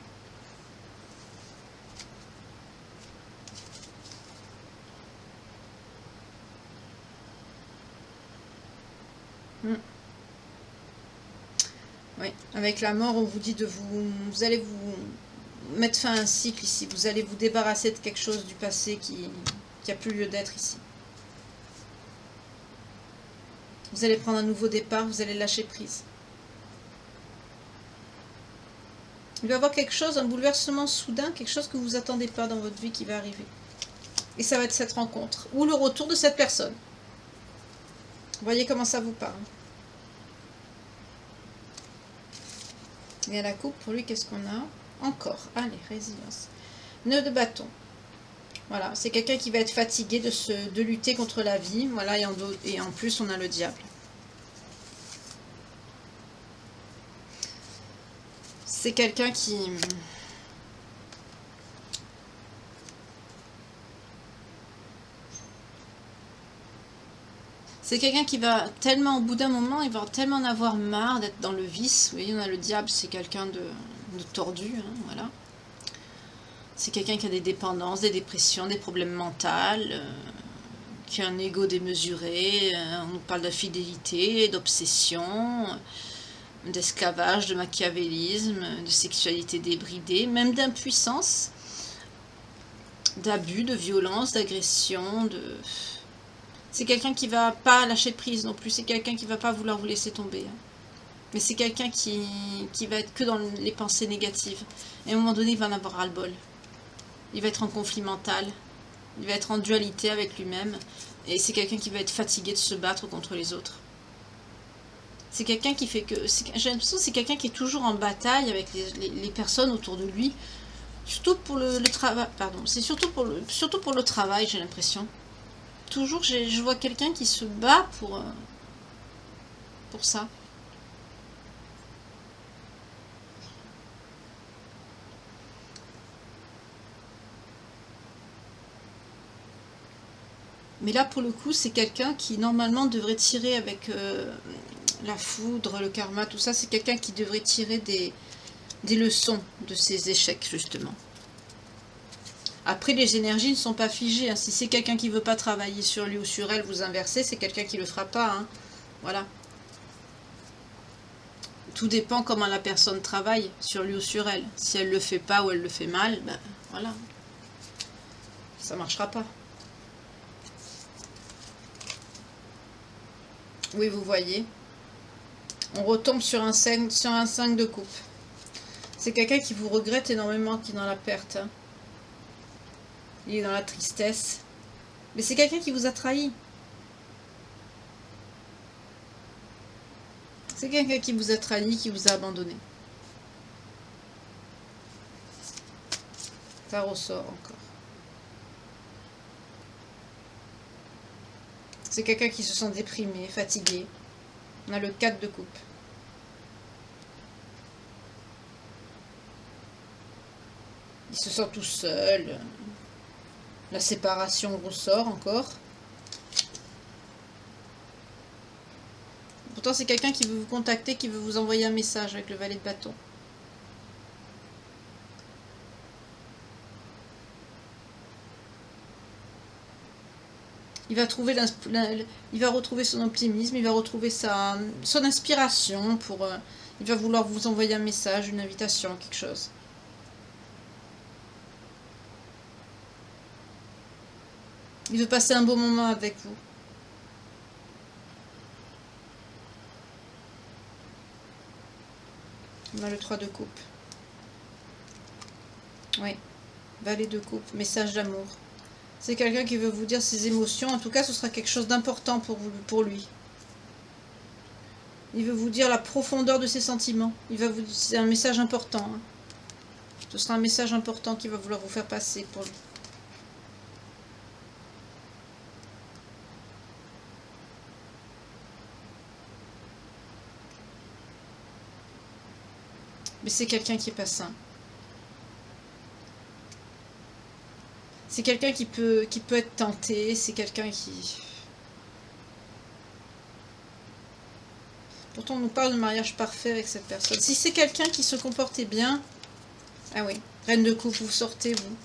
Oui, avec la mort, on vous dit de vous allez vous mettre fin à un cycle ici. Vous allez vous débarrasser de quelque chose du passé qui n'a plus lieu d'être ici. Vous allez prendre un nouveau départ, vous allez lâcher prise. Il va y avoir quelque chose, un bouleversement soudain, quelque chose que vous attendez pas dans votre vie qui va arriver. Et ça va être cette rencontre, ou le retour de cette personne. Vous voyez comment ça vous parle. Et à la coupe, pour lui, qu'est-ce qu'on a? Encore. Allez, résilience. Nœud de bâton. Voilà, c'est quelqu'un qui va être fatigué de lutter contre la vie. Voilà, et en plus, on a le diable. C'est quelqu'un qui... C'est quelqu'un qui va tellement, au bout d'un moment, il va tellement en avoir marre d'être dans le vice. Vous voyez, on a le diable, c'est quelqu'un de tordu, hein, voilà. C'est quelqu'un qui a des dépendances, des dépressions, des problèmes mentaux, qui a un ego démesuré. On nous parle d'infidélité, d'obsession, d'esclavage, de machiavélisme, de sexualité débridée, même d'impuissance, d'abus, de violence, d'agression, de... C'est quelqu'un qui va pas lâcher prise non plus, c'est quelqu'un qui va pas vouloir vous laisser tomber. Mais c'est quelqu'un qui va être que dans les pensées négatives. Et à un moment donné, il va en avoir ras-le-bol. Il va être en conflit mental, il va être en dualité avec lui-même. Et c'est quelqu'un qui va être fatigué de se battre contre les autres. C'est quelqu'un qui fait que... J'ai l'impression que c'est quelqu'un qui est toujours en bataille avec les personnes autour de lui. Surtout pour le travail... Pardon, c'est surtout pour le travail, j'ai l'impression. Toujours, je vois quelqu'un qui se bat pour ça. Mais là, pour le coup, c'est quelqu'un qui, normalement, devrait tirer avec la foudre, le karma, tout ça. C'est quelqu'un qui devrait tirer des leçons de ses échecs, justement. Après, les énergies ne sont pas figées. Hein. Si c'est quelqu'un qui ne veut pas travailler sur lui ou sur elle, vous inversez, c'est quelqu'un qui ne le fera pas. Hein. Voilà. Tout dépend comment la personne travaille sur lui ou sur elle. Si elle ne le fait pas ou elle le fait mal, ben voilà. Ça ne marchera pas. Oui, vous voyez. On retombe sur un 5 de coupe. C'est quelqu'un qui vous regrette énormément, qui est dans la perte. Hein. Il est dans la tristesse. Mais c'est quelqu'un qui vous a trahi. C'est quelqu'un qui vous a trahi, qui vous a abandonné. Ça ressort encore. C'est quelqu'un qui se sent déprimé, fatigué. On a le 4 de coupe. Il se sent tout seul. La séparation ressort encore. Pourtant, c'est quelqu'un qui veut vous contacter, qui veut vous envoyer un message avec le valet de bâton. Il va retrouver son optimisme, il va retrouver son inspiration pour... il va vouloir vous envoyer un message, une invitation, quelque chose. Il veut passer un beau moment avec vous. On a le 3 de coupe. Oui. Valet de coupe. Message d'amour. C'est quelqu'un qui veut vous dire ses émotions. En tout cas, ce sera quelque chose d'important pour lui. Il veut vous dire la profondeur de ses sentiments. C'est un message important. Hein. Ce sera un message important qu'il va vouloir vous faire passer pour lui. Mais c'est quelqu'un qui est pas sain. C'est quelqu'un qui peut être tenté. C'est quelqu'un qui... Pourtant, on nous parle de mariage parfait avec cette personne. Si c'est quelqu'un qui se comportait bien... Ah oui, reine de coupe, vous sortez, vous.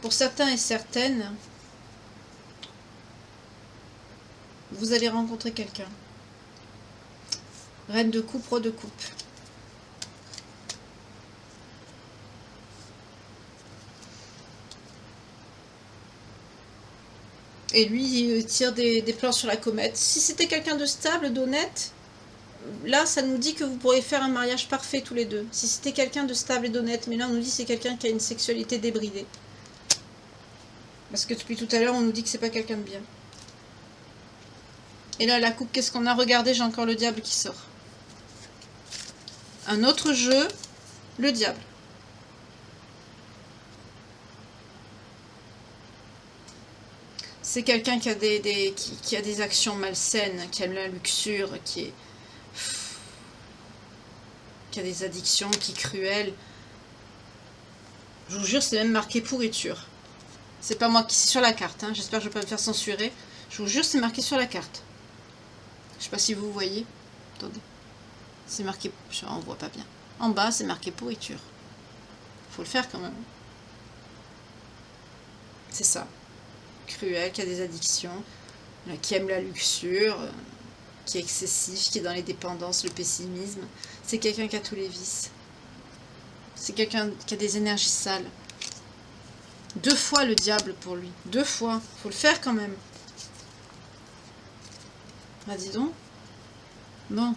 Pour certains et certaines, vous allez rencontrer quelqu'un. Reine de coupe, roi de coupe. Et lui, il tire des plans sur la comète. Si c'était quelqu'un de stable, d'honnête, là, ça nous dit que vous pourriez faire un mariage parfait tous les deux. Si c'était quelqu'un de stable et d'honnête, mais là, on nous dit que c'est quelqu'un qui a une sexualité débridée. Parce que depuis tout à l'heure, on nous dit que c'est pas quelqu'un de bien. Et là, la coupe, qu'est-ce qu'on a? Regardez, j'ai encore le diable qui sort. Un autre jeu, le diable. C'est quelqu'un qui a qui a des actions malsaines, qui aime la luxure, qui a des addictions, qui est cruel. Je vous jure, c'est même marqué pourriture. C'est pas moi qui... C'est sur la carte, hein. J'espère que je vais pas me faire censurer. Je vous jure, c'est marqué sur la carte. Je sais pas si vous voyez. Attendez. C'est marqué... On voit pas bien. En bas, c'est marqué pourriture. Faut le faire quand même. C'est ça. Cruel, qui a des addictions, qui aime la luxure, qui est excessif, qui est dans les dépendances, le pessimisme. C'est quelqu'un qui a tous les vices. C'est quelqu'un qui a des énergies sales. 2 fois le diable pour lui. 2 fois. Faut le faire quand même. Bah dis donc. Bon.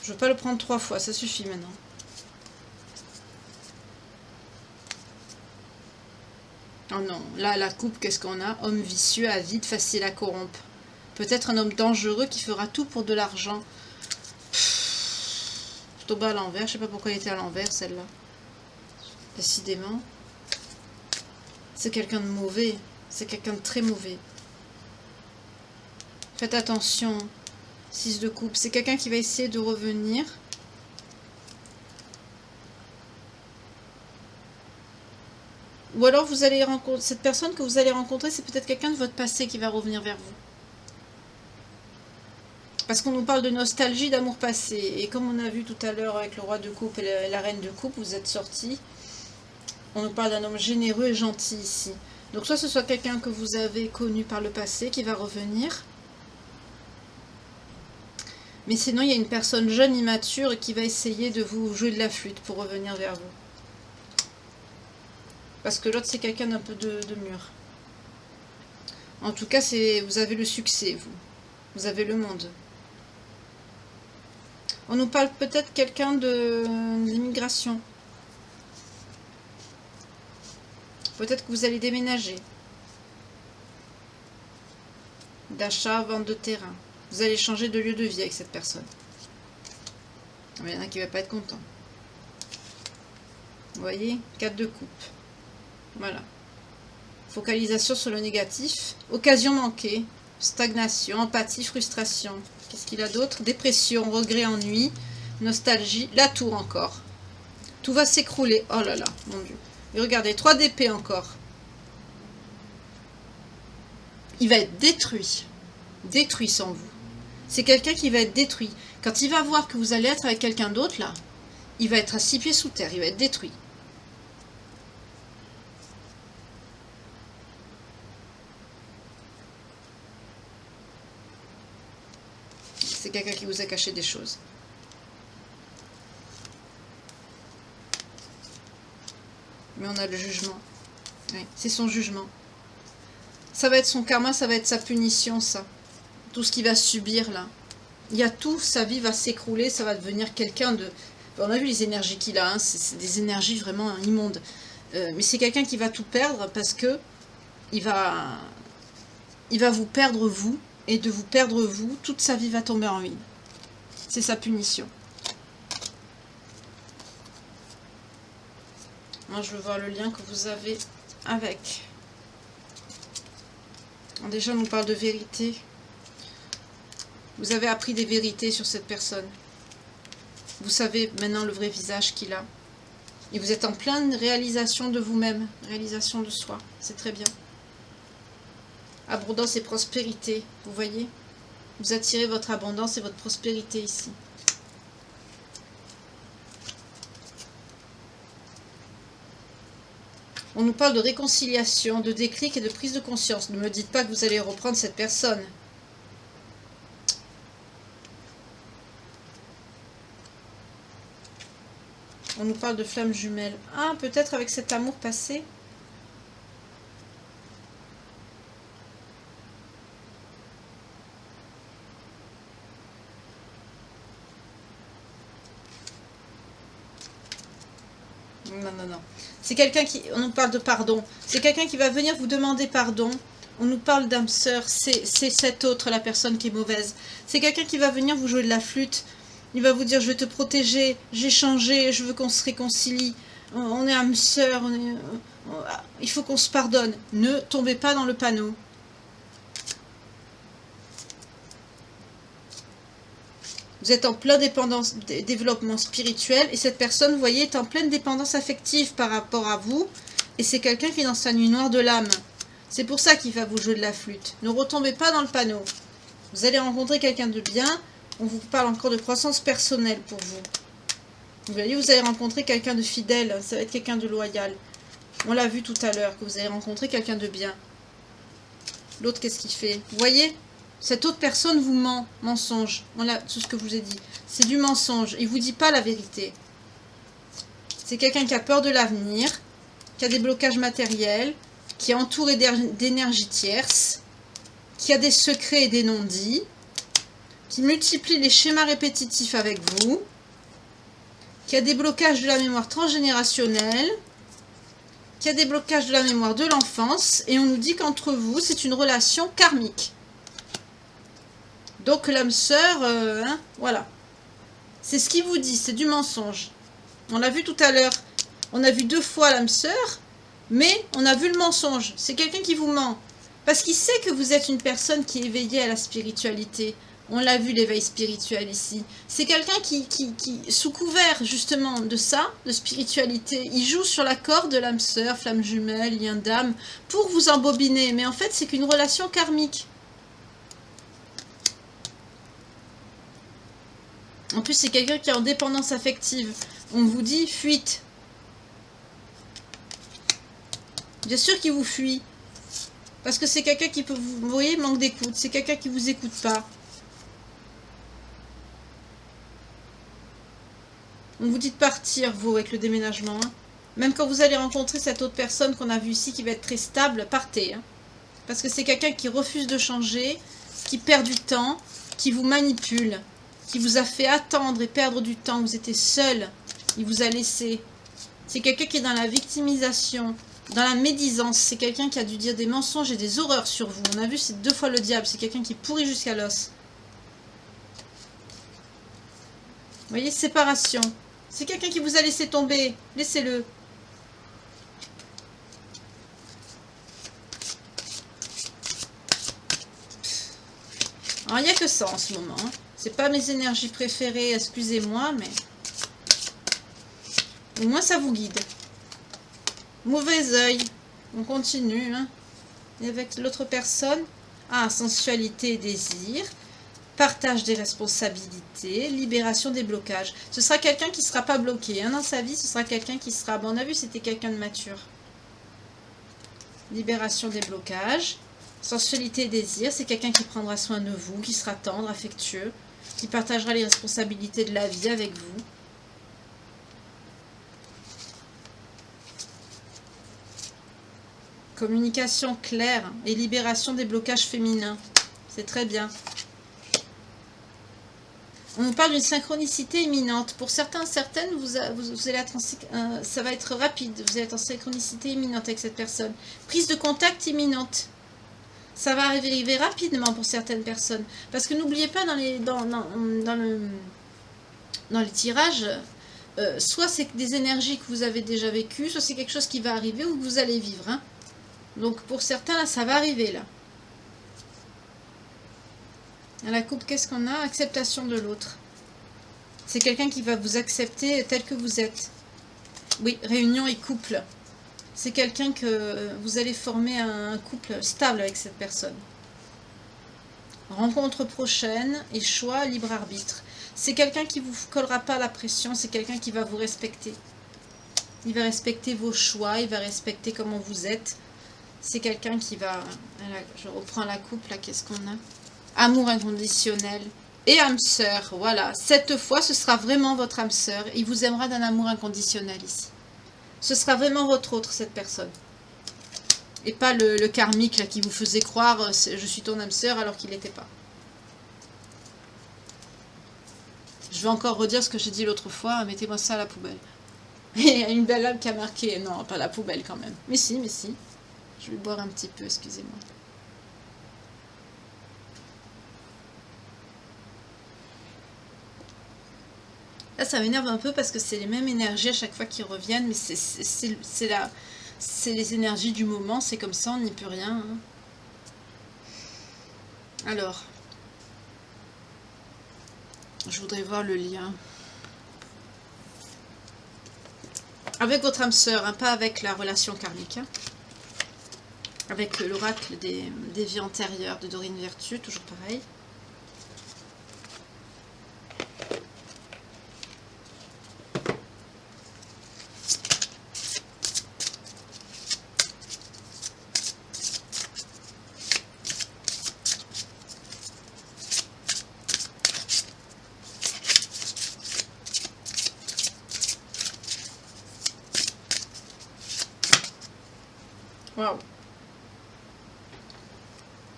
Je veux pas le prendre 3 fois, ça suffit maintenant. Oh non, là, la coupe, qu'est-ce qu'on a? Homme vicieux, avide, facile à corrompre. Peut-être un homme dangereux qui fera tout pour de l'argent. Plutôt bas à l'envers, je sais pas pourquoi elle était à l'envers, celle-là. Décidément. C'est quelqu'un de mauvais. C'est quelqu'un de très mauvais. Faites attention. 6 de coupe. C'est quelqu'un qui va essayer de revenir. Ou alors vous allez rencontrer... Cette personne que vous allez rencontrer, c'est peut-être quelqu'un de votre passé qui va revenir vers vous. Parce qu'on nous parle de nostalgie, d'amour passé. Et comme on a vu tout à l'heure avec le roi de coupe et la reine de coupe, vous êtes sortis. On nous parle d'un homme généreux et gentil ici. Donc soit ce soit quelqu'un que vous avez connu par le passé qui va revenir. Mais sinon, il y a une personne jeune, immature et qui va essayer de vous jouer de la flûte pour revenir vers vous. Parce que l'autre, c'est quelqu'un d'un peu de mûr. En tout cas, vous avez le succès, vous. Vous avez le monde. On nous parle peut-être quelqu'un d'immigration. Peut-être que vous allez déménager. D'achat, vente de terrain. Vous allez changer de lieu de vie avec cette personne. Mais il y en a qui ne va pas être content. Vous voyez, 4 de coupe. Voilà. Focalisation sur le négatif. Occasion manquée. Stagnation, empathie, frustration. Qu'est-ce qu'il a d'autre? Dépression, regret, ennui, nostalgie. La tour encore. Tout va s'écrouler. Oh là là, mon Dieu. Et regardez, 3 d'épée encore. Il va être détruit. Détruit sans vous. C'est quelqu'un qui va être détruit. Quand il va voir que vous allez être avec quelqu'un d'autre, là, il va être à 6 pieds sous terre. Il va être détruit. C'est quelqu'un qui vous a caché des choses. Mais on a le jugement. Oui, c'est son jugement. Ça va être son karma, ça va être sa punition, ça. Tout ce qu'il va subir, là. Il y a tout, sa vie va s'écrouler, ça va devenir quelqu'un de... On a vu les énergies qu'il a, hein, c'est des énergies vraiment immondes. Mais c'est quelqu'un qui va tout perdre parce que il va vous perdre, vous, et de vous perdre, vous, toute sa vie va tomber en ruine. C'est sa punition. Moi, je veux voir le lien que vous avez avec. Déjà, on nous parle de vérité. Vous avez appris des vérités sur cette personne. Vous savez maintenant le vrai visage qu'il a. Et vous êtes en pleine réalisation de vous-même. Réalisation de soi. C'est très bien. Abondance et prospérité. Vous voyez? Vous attirez votre abondance et votre prospérité ici. On nous parle de réconciliation, de déclic et de prise de conscience. Ne me dites pas que vous allez reprendre cette personne. On nous parle de flammes jumelles. Ah, peut-être avec cet amour passé. Non, non, non. C'est quelqu'un qui... On nous parle de pardon. C'est quelqu'un qui va venir vous demander pardon. On nous parle d'âme sœur. C'est cette autre, la personne qui est mauvaise. C'est quelqu'un qui va venir vous jouer de la flûte. Il va vous dire, je vais te protéger, j'ai changé, je veux qu'on se réconcilie. On est âme sœur, il faut qu'on se pardonne. Ne tombez pas dans le panneau. Vous êtes en plein développement spirituel et cette personne, vous voyez, est en pleine dépendance affective par rapport à vous. Et c'est quelqu'un qui est dans sa nuit noire de l'âme. C'est pour ça qu'il va vous jouer de la flûte. Ne retombez pas dans le panneau. Vous allez rencontrer quelqu'un de bien. On vous parle encore de croissance personnelle pour vous. Vous voyez, vous allez rencontrer quelqu'un de fidèle. Ça va être quelqu'un de loyal. On l'a vu tout à l'heure, que vous allez rencontrer quelqu'un de bien. L'autre, qu'est-ce qu'il fait? Vous voyez? Cette autre personne vous ment. Mensonge. Voilà tout ce que je vous ai dit. C'est du mensonge. Il ne vous dit pas la vérité. C'est quelqu'un qui a peur de l'avenir, qui a des blocages matériels, qui est entouré d'énergie tierce, qui a des secrets et des non-dits, qui multiplie les schémas répétitifs avec vous, qui a des blocages de la mémoire transgénérationnelle, qui a des blocages de la mémoire de l'enfance, et on nous dit qu'entre vous, c'est une relation karmique. Donc l'âme sœur, voilà. C'est ce qu'il vous dit, c'est du mensonge. On l'a vu tout à l'heure. On a vu 2 fois l'âme sœur, mais on a vu le mensonge. C'est quelqu'un qui vous ment. Parce qu'il sait que vous êtes une personne qui est éveillée à la spiritualité. On l'a vu, l'éveil spirituel ici. C'est quelqu'un qui, sous couvert justement de ça, de spiritualité, il joue sur la corde de l'âme sœur, flamme jumelle, lien d'âme, pour vous embobiner. Mais en fait, c'est qu'une relation karmique. En plus, c'est quelqu'un qui est en dépendance affective. On vous dit fuite. Bien sûr qu'il vous fuit. Parce que c'est quelqu'un qui peut vous voyez, manque d'écoute. C'est quelqu'un qui vous écoute pas. On vous dit de partir, vous, avec le déménagement. Hein. Même quand vous allez rencontrer cette autre personne qu'on a vue ici, qui va être très stable, partez. Hein. Parce que c'est quelqu'un qui refuse de changer, qui perd du temps, qui vous manipule, qui vous a fait attendre et perdre du temps. Vous étiez seul. Il vous a laissé. C'est quelqu'un qui est dans la victimisation, dans la médisance. C'est quelqu'un qui a dû dire des mensonges et des horreurs sur vous. On a vu, c'est 2 fois le diable. C'est quelqu'un qui pourrit jusqu'à l'os. Vous voyez, séparation. C'est quelqu'un qui vous a laissé tomber. Laissez-le. Alors, il n'y a que ça en ce moment. Hein. C'est pas mes énergies préférées, excusez-moi, mais... Au moins, ça vous guide. Mauvais œil. On continue. Hein. Et avec l'autre personne. Ah, sensualité et désir. Partage des responsabilités. Libération des blocages. Ce sera quelqu'un qui ne sera pas bloqué. Hein. Dans sa vie, ce sera quelqu'un qui sera... Bon, on a vu, c'était quelqu'un de mature. Libération des blocages. Sensualité et désir. C'est quelqu'un qui prendra soin de vous, qui sera tendre, affectueux, qui partagera les responsabilités de la vie avec vous. Communication claire et libération des blocages féminins. C'est très bien. On nous parle d'une synchronicité imminente. Pour certains, certaines, vous allez être ça va être rapide. Vous allez être en synchronicité imminente avec cette personne. Prise de contact imminente. Ça va arriver rapidement pour certaines personnes. Parce que n'oubliez pas, dans les tirages, soit c'est des énergies que vous avez déjà vécues, soit c'est quelque chose qui va arriver ou que vous allez vivre. Hein. Donc pour certains, là, ça va arriver, là. À la coupe, qu'est-ce qu'on a? Acceptation de l'autre. C'est quelqu'un qui va vous accepter tel que vous êtes. Oui, réunion et couple. C'est quelqu'un que vous allez former un couple stable avec cette personne. Rencontre prochaine et choix, libre arbitre. C'est quelqu'un qui ne vous collera pas la pression, c'est quelqu'un qui va vous respecter. Il va respecter vos choix, il va respecter comment vous êtes. C'est quelqu'un qui va... Je reprends la coupe, là, qu'est-ce qu'on a? Amour inconditionnel et âme sœur, voilà. Cette fois, ce sera vraiment votre âme sœur. Il vous aimera d'un amour inconditionnel ici. Ce sera vraiment votre autre, cette personne. Et pas le karmique, là, qui vous faisait croire « je suis ton âme sœur » alors qu'il n'était pas. Je vais encore redire ce que j'ai dit l'autre fois, mettez-moi ça à la poubelle. Il y a une belle âme qui a marqué, non, pas la poubelle quand même. Mais si, mais si. Je vais boire un petit peu, excusez-moi. Là, ça m'énerve un peu parce que c'est les mêmes énergies à chaque fois qui reviennent, mais c'est les énergies du moment, c'est comme ça, on n'y peut rien. Hein. Alors, je voudrais voir le lien. Avec votre âme sœur, hein, pas avec la relation karmique. Hein. Avec l'oracle des vies antérieures de Dorine Vertueux, toujours pareil. Waouh.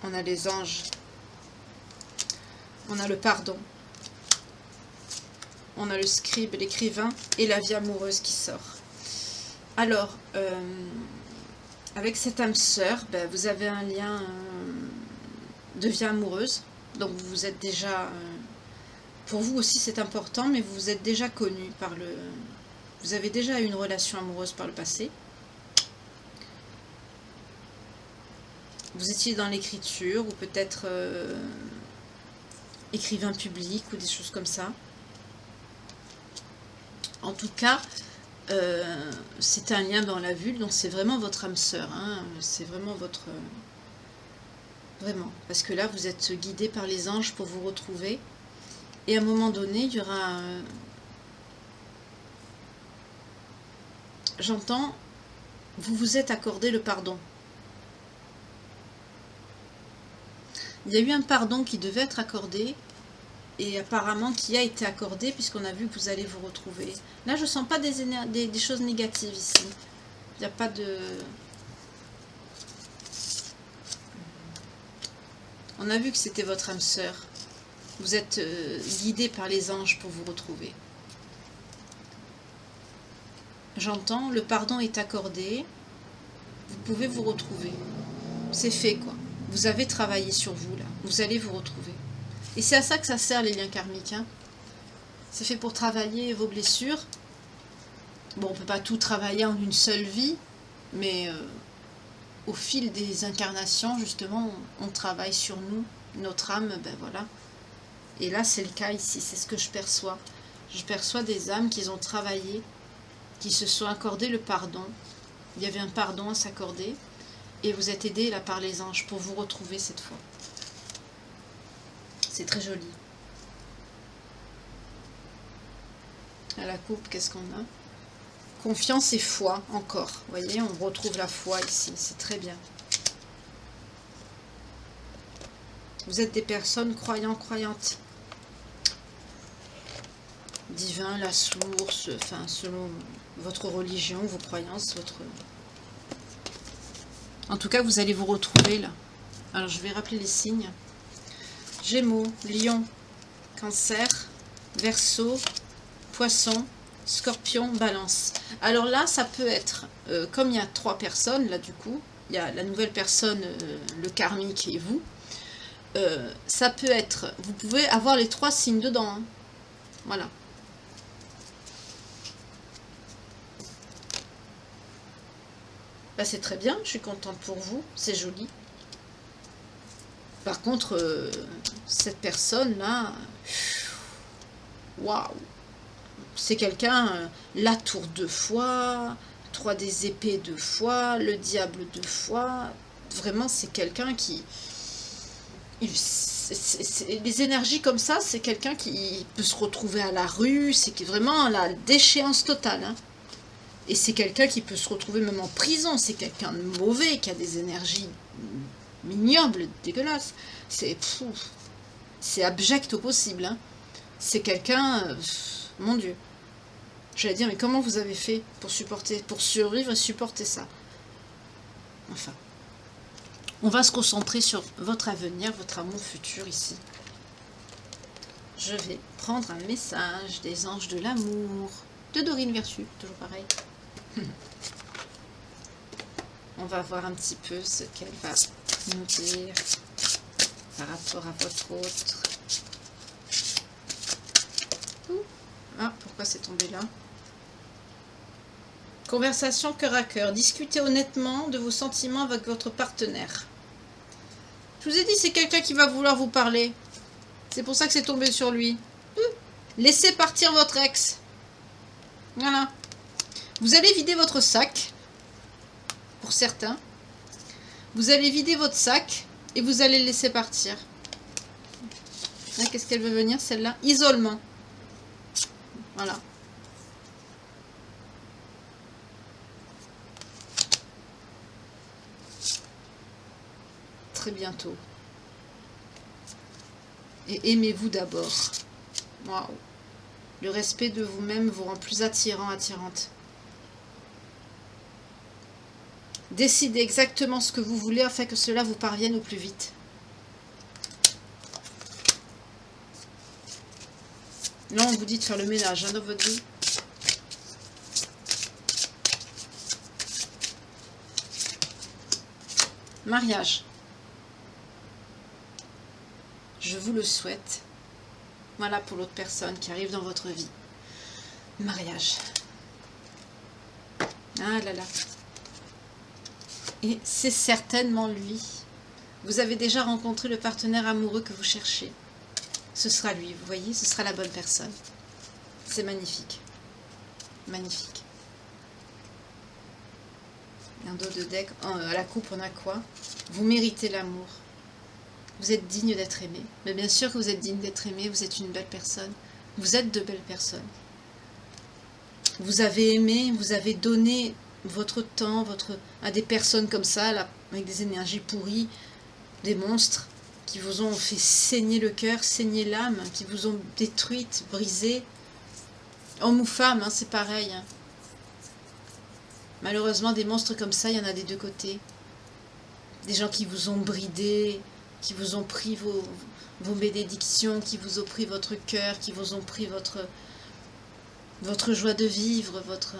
On a les anges. On a le pardon. On a le scribe, l'écrivain et la vie amoureuse qui sort. Alors, avec cette âme sœur, ben, vous avez un lien de vie amoureuse. Donc vous êtes déjà... pour vous aussi c'est important, mais vous êtes déjà connu par le... Vous avez déjà eu une relation amoureuse par le passé. Vous étiez dans l'écriture ou peut-être écrivain public ou des choses comme ça. En tout cas, c'est un lien dans la vue, donc c'est vraiment votre âme sœur. Hein, c'est vraiment votre... vraiment. Parce que là, vous êtes guidé par les anges pour vous retrouver. Et à un moment donné, il y aura... j'entends, vous vous êtes accordé le pardon. Il y a eu un pardon qui devait être accordé, et apparemment qui a été accordé, puisqu'on a vu que vous allez vous retrouver. Là, je ne sens pas des choses négatives ici. Il n'y a pas de... On a vu que c'était votre âme sœur. Vous êtes guidé par les anges pour vous retrouver. J'entends, le pardon est accordé. Vous pouvez vous retrouver. C'est fait, quoi. Vous avez travaillé sur vous, là. Vous allez vous retrouver. Et c'est à ça que ça sert, les liens karmiques. Hein. C'est fait pour travailler vos blessures. Bon, on ne peut pas tout travailler en une seule vie, mais au fil des incarnations, justement, on travaille sur nous, notre âme, ben voilà. Et là, c'est le cas ici, c'est ce que je perçois. Je perçois des âmes qui ont travaillé, qui se sont accordé le pardon. Il y avait un pardon à s'accorder, et vous êtes aidés là par les anges pour vous retrouver cette fois. C'est très joli. À la coupe, qu'est-ce qu'on a? Confiance et foi, encore. Vous voyez, on retrouve la foi ici, c'est très bien. Vous êtes des personnes croyantes. Divin, la source, enfin, selon votre religion, vos croyances, votre... En tout cas, vous allez vous retrouver là. Alors, je vais rappeler les signes. Gémeaux, Lion, Cancer, Verseau, Poisson, Scorpion, Balance. Alors là, ça peut être, comme il y a 3 personnes, là du coup, il y a la nouvelle personne, le karmique et vous, ça peut être, vous pouvez avoir les 3 signes dedans. Hein. Voilà. Bah, c'est très bien, je suis contente pour vous, c'est joli. Par contre, cette personne-là, waouh, c'est quelqu'un, la tour 2 fois, 3 des épées 2 fois, le diable 2 fois. Vraiment, c'est quelqu'un qui... les énergies comme ça, c'est quelqu'un qui peut se retrouver à la rue, c'est vraiment la déchéance totale. Hein. Et c'est quelqu'un qui peut se retrouver même en prison, c'est quelqu'un de mauvais, qui a des énergies ignobles, dégueulasses. C'est abject au possible. Hein. C'est quelqu'un... mon Dieu. J'allais dire, mais comment vous avez fait pour supporter, pour survivre et supporter ça? Enfin. On va se concentrer sur votre avenir, votre amour futur ici. Je vais prendre un message des anges de l'amour. De Dorine Vertu, toujours pareil. On va voir un petit peu ce qu'elle va nous dire par rapport à votre autre. Ah, pourquoi c'est tombé là? Conversation cœur à cœur. Discutez honnêtement de vos sentiments avec votre partenaire. Je vous ai dit, c'est quelqu'un qui va vouloir vous parler. C'est pour ça que c'est tombé sur lui. Laissez partir votre ex. Voilà. Vous allez vider votre sac. Pour certains. Vous allez vider votre sac et vous allez le laisser partir. Qu'est-ce qu'elle veut venir, celle-là? Isolement. Voilà. Très bientôt. Et aimez-vous d'abord. Waouh. Le respect de vous-même vous rend plus attirant, attirante. Décidez exactement ce que vous voulez afin que cela vous parvienne au plus vite. Là, on vous dit de faire le ménage dans votre vie. Mariage. Je vous le souhaite. Voilà pour l'autre personne qui arrive dans votre vie. Mariage. Ah là là. Et c'est certainement lui. Vous avez déjà rencontré le partenaire amoureux que vous cherchez. Ce sera lui, vous voyez, ce sera la bonne personne. C'est magnifique. Magnifique. Un dos de deck. À la coupe, on a quoi? Vous méritez l'amour. Vous êtes digne d'être aimé. Mais bien sûr que vous êtes digne d'être aimé, vous êtes une belle personne. Vous êtes de belles personnes. Vous avez aimé, vous avez donné votre temps à des personnes comme ça, là, avec des énergies pourries, des monstres qui vous ont fait saigner le cœur, saigner l'âme, qui vous ont détruite, brisée. Homme ou femme, hein, c'est pareil. Hein. Malheureusement, des monstres comme ça, il y en a des deux côtés. Des gens qui vous ont bridé, qui vous ont pris vos bénédictions, qui vous ont pris votre cœur, qui vous ont pris votre joie de vivre, votre...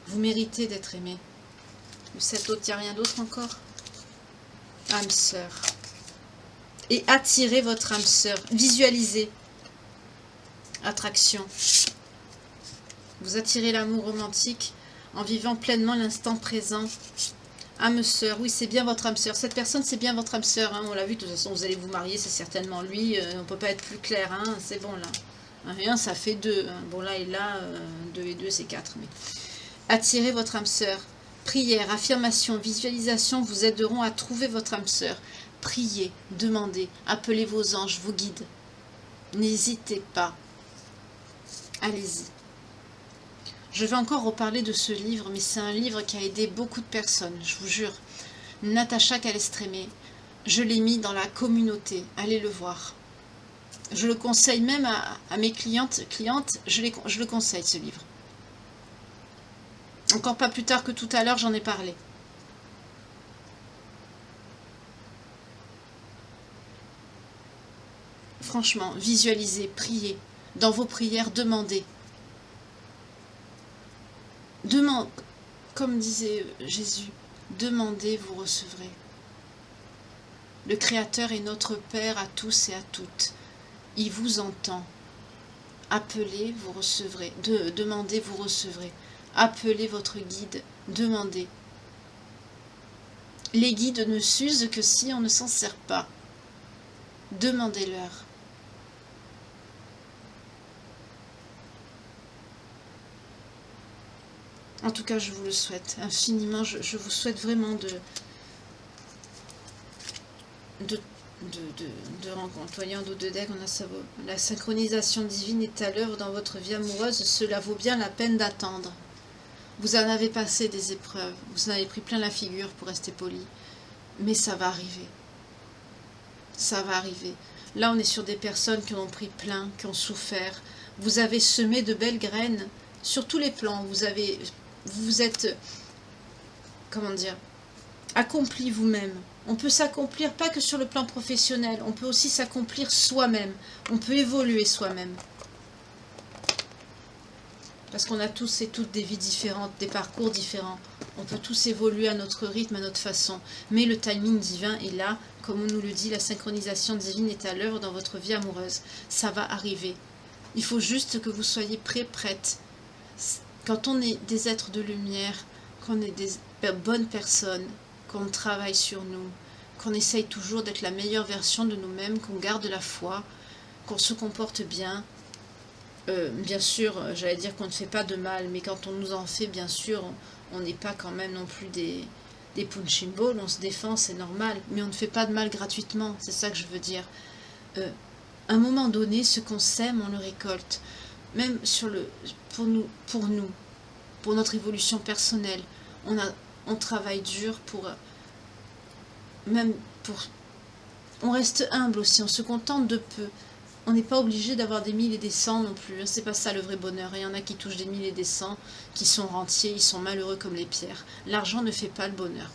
Vous méritez d'être aimé. Ou cet autre, il n'y a rien d'autre encore. Âme sœur. Et attirez votre âme sœur. Visualisez. Attraction. Vous attirez l'amour romantique en vivant pleinement l'instant présent. Âme sœur, oui, c'est bien votre âme sœur. Cette personne, c'est bien votre âme sœur. Hein. On l'a vu, de toute façon, vous allez vous marier, c'est certainement lui. On ne peut pas être plus clair, hein. C'est bon là. Rien, ça fait 2. Hein. Bon, là et là, 2 et 2, c'est 4. Mais... Attirez votre âme sœur. Prière, affirmation, visualisation vous aideront à trouver votre âme sœur. Priez, demandez, appelez vos anges, vos guides. N'hésitez pas. Allez-y. Je vais encore reparler de ce livre, mais c'est un livre qui a aidé beaucoup de personnes, je vous jure. Natacha Calestrémé, je l'ai mis dans la communauté, allez le voir. Je le conseille même à mes clientes, je le conseille ce livre. Encore pas plus tard que tout à l'heure, j'en ai parlé. Franchement, visualisez, priez. Dans vos prières, demandez. Comme disait Jésus, demandez, vous recevrez. Le Créateur est notre Père à tous et à toutes. Il vous entend. Appelez, vous recevrez. Demandez, vous recevrez. Appelez votre guide, demandez. Les guides ne s'usent que si on ne s'en sert pas. Demandez-leur. En tout cas, je vous le souhaite infiniment. Je vous souhaite vraiment de rencontres. Voyons, dos de deck, on a ça. La synchronisation divine est à l'œuvre dans votre vie amoureuse. Cela vaut bien la peine d'attendre. Vous en avez passé des épreuves. Vous en avez pris plein la figure, pour rester poli. Mais ça va arriver. Ça va arriver. Là, on est sur des personnes qui en ont pris plein, qui ont souffert. Vous avez semé de belles graines sur tous les plans. Vous êtes, comment dire, accompli vous-même. On peut s'accomplir pas que sur le plan professionnel, on peut aussi s'accomplir soi-même. On peut évoluer soi-même. Parce qu'on a tous et toutes des vies différentes, des parcours différents. On peut tous évoluer à notre rythme, à notre façon. Mais le timing divin est là. Comme on nous le dit, la synchronisation divine est à l'œuvre dans votre vie amoureuse. Ça va arriver. Il faut juste que vous soyez prêts, prêtes. Quand on est des êtres de lumière, qu'on est des bonnes personnes, qu'on travaille sur nous, qu'on essaye toujours d'être la meilleure version de nous-mêmes, qu'on garde la foi, qu'on se comporte bien. Bien sûr, j'allais dire qu'on ne fait pas de mal, mais quand on nous en fait, bien sûr, on n'est pas quand même non plus des punching balls, on se défend, c'est normal, mais on ne fait pas de mal gratuitement, c'est ça que je veux dire. À un moment donné, ce qu'on sème, on le récolte. Même pour notre évolution personnelle, on travaille dur on reste humble aussi, on se contente de peu. On n'est pas obligé d'avoir des 1000 et des 100 non plus. C'est pas ça le vrai bonheur. Il y en a qui touchent des 1000 et des 100, qui sont rentiers, ils sont malheureux comme les pierres. L'argent ne fait pas le bonheur.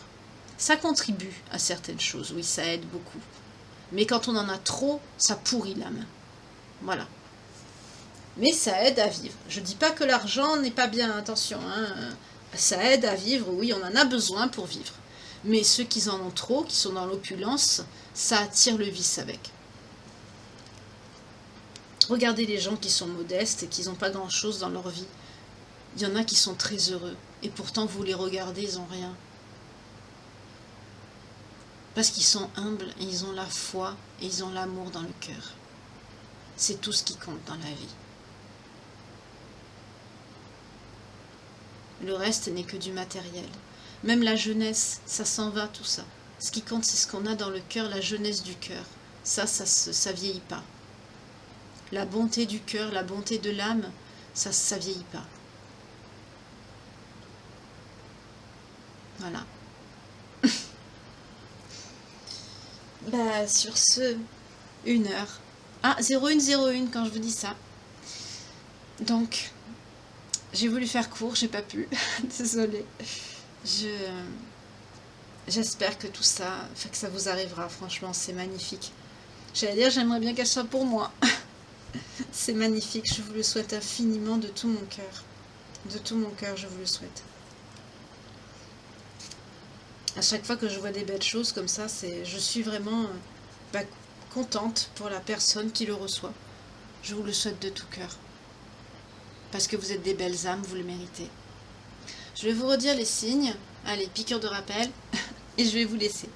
Ça contribue à certaines choses, oui, ça aide beaucoup. Mais quand on en a trop, ça pourrit l'âme. Voilà. Mais ça aide à vivre. Je dis pas que l'argent n'est pas bien, attention. Hein. Ça aide à vivre, oui, on en a besoin pour vivre. Mais ceux qui en ont trop, qui sont dans l'opulence, ça attire le vice avec. Regardez les gens qui sont modestes et qui n'ont pas grand-chose dans leur vie. Il y en a qui sont très heureux. Et pourtant, vous les regardez, ils n'ont rien. Parce qu'ils sont humbles, et ils ont la foi et ils ont l'amour dans le cœur. C'est tout ce qui compte dans la vie. Le reste n'est que du matériel. Même la jeunesse, ça s'en va tout ça. Ce qui compte, c'est ce qu'on a dans le cœur, la jeunesse du cœur. Ça vieillit pas. La bonté du cœur, la bonté de l'âme, ça vieillit pas. Voilà. Bah, sur ce, 1 heure. Ah, 0101 quand je vous dis ça. Donc, j'ai voulu faire court, j'ai pas pu. Désolée. J'espère que tout ça, que ça vous arrivera. Franchement, c'est magnifique. J'allais dire, j'aimerais bien qu'elle soit pour moi. C'est magnifique, je vous le souhaite infiniment de tout mon cœur. De tout mon cœur, je vous le souhaite. À chaque fois que je vois des belles choses comme ça, je suis vraiment contente pour la personne qui le reçoit. Je vous le souhaite de tout cœur. Parce que vous êtes des belles âmes, vous le méritez. Je vais vous redire les signes. Allez, piqûre de rappel. Et je vais vous laisser.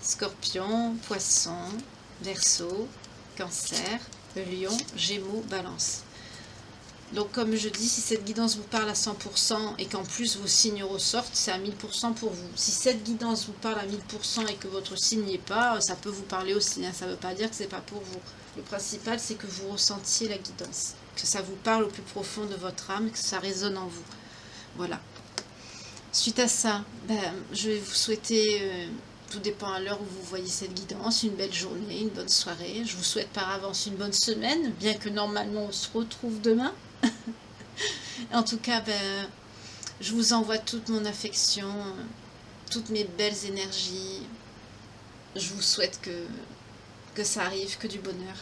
Scorpion, Poisson, Verseau, Cancer, Lion, Gémeaux, Balance. Donc comme je dis, si cette guidance vous parle à 100% et qu'en plus vos signes ressortent, c'est à 1000% pour vous. Si cette guidance vous parle à 1000% et que votre signe n'y est pas, ça peut vous parler aussi. Hein. Ça ne veut pas dire que ce n'est pas pour vous. Le principal, c'est que vous ressentiez la guidance. Que ça vous parle au plus profond de votre âme, que ça résonne en vous. Voilà. Suite à ça, je vais vous souhaiter, tout dépend à l'heure où vous voyez cette guidance, une belle journée, une bonne soirée. Je vous souhaite par avance une bonne semaine, bien que normalement on se retrouve demain. En tout cas, je vous envoie toute mon affection, toutes mes belles énergies. Je vous souhaite que ça arrive, que du bonheur.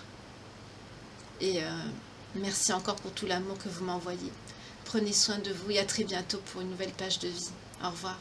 Et merci encore pour tout l'amour que vous m'envoyez. Prenez soin de vous et à très bientôt pour une nouvelle page de vie. Au revoir.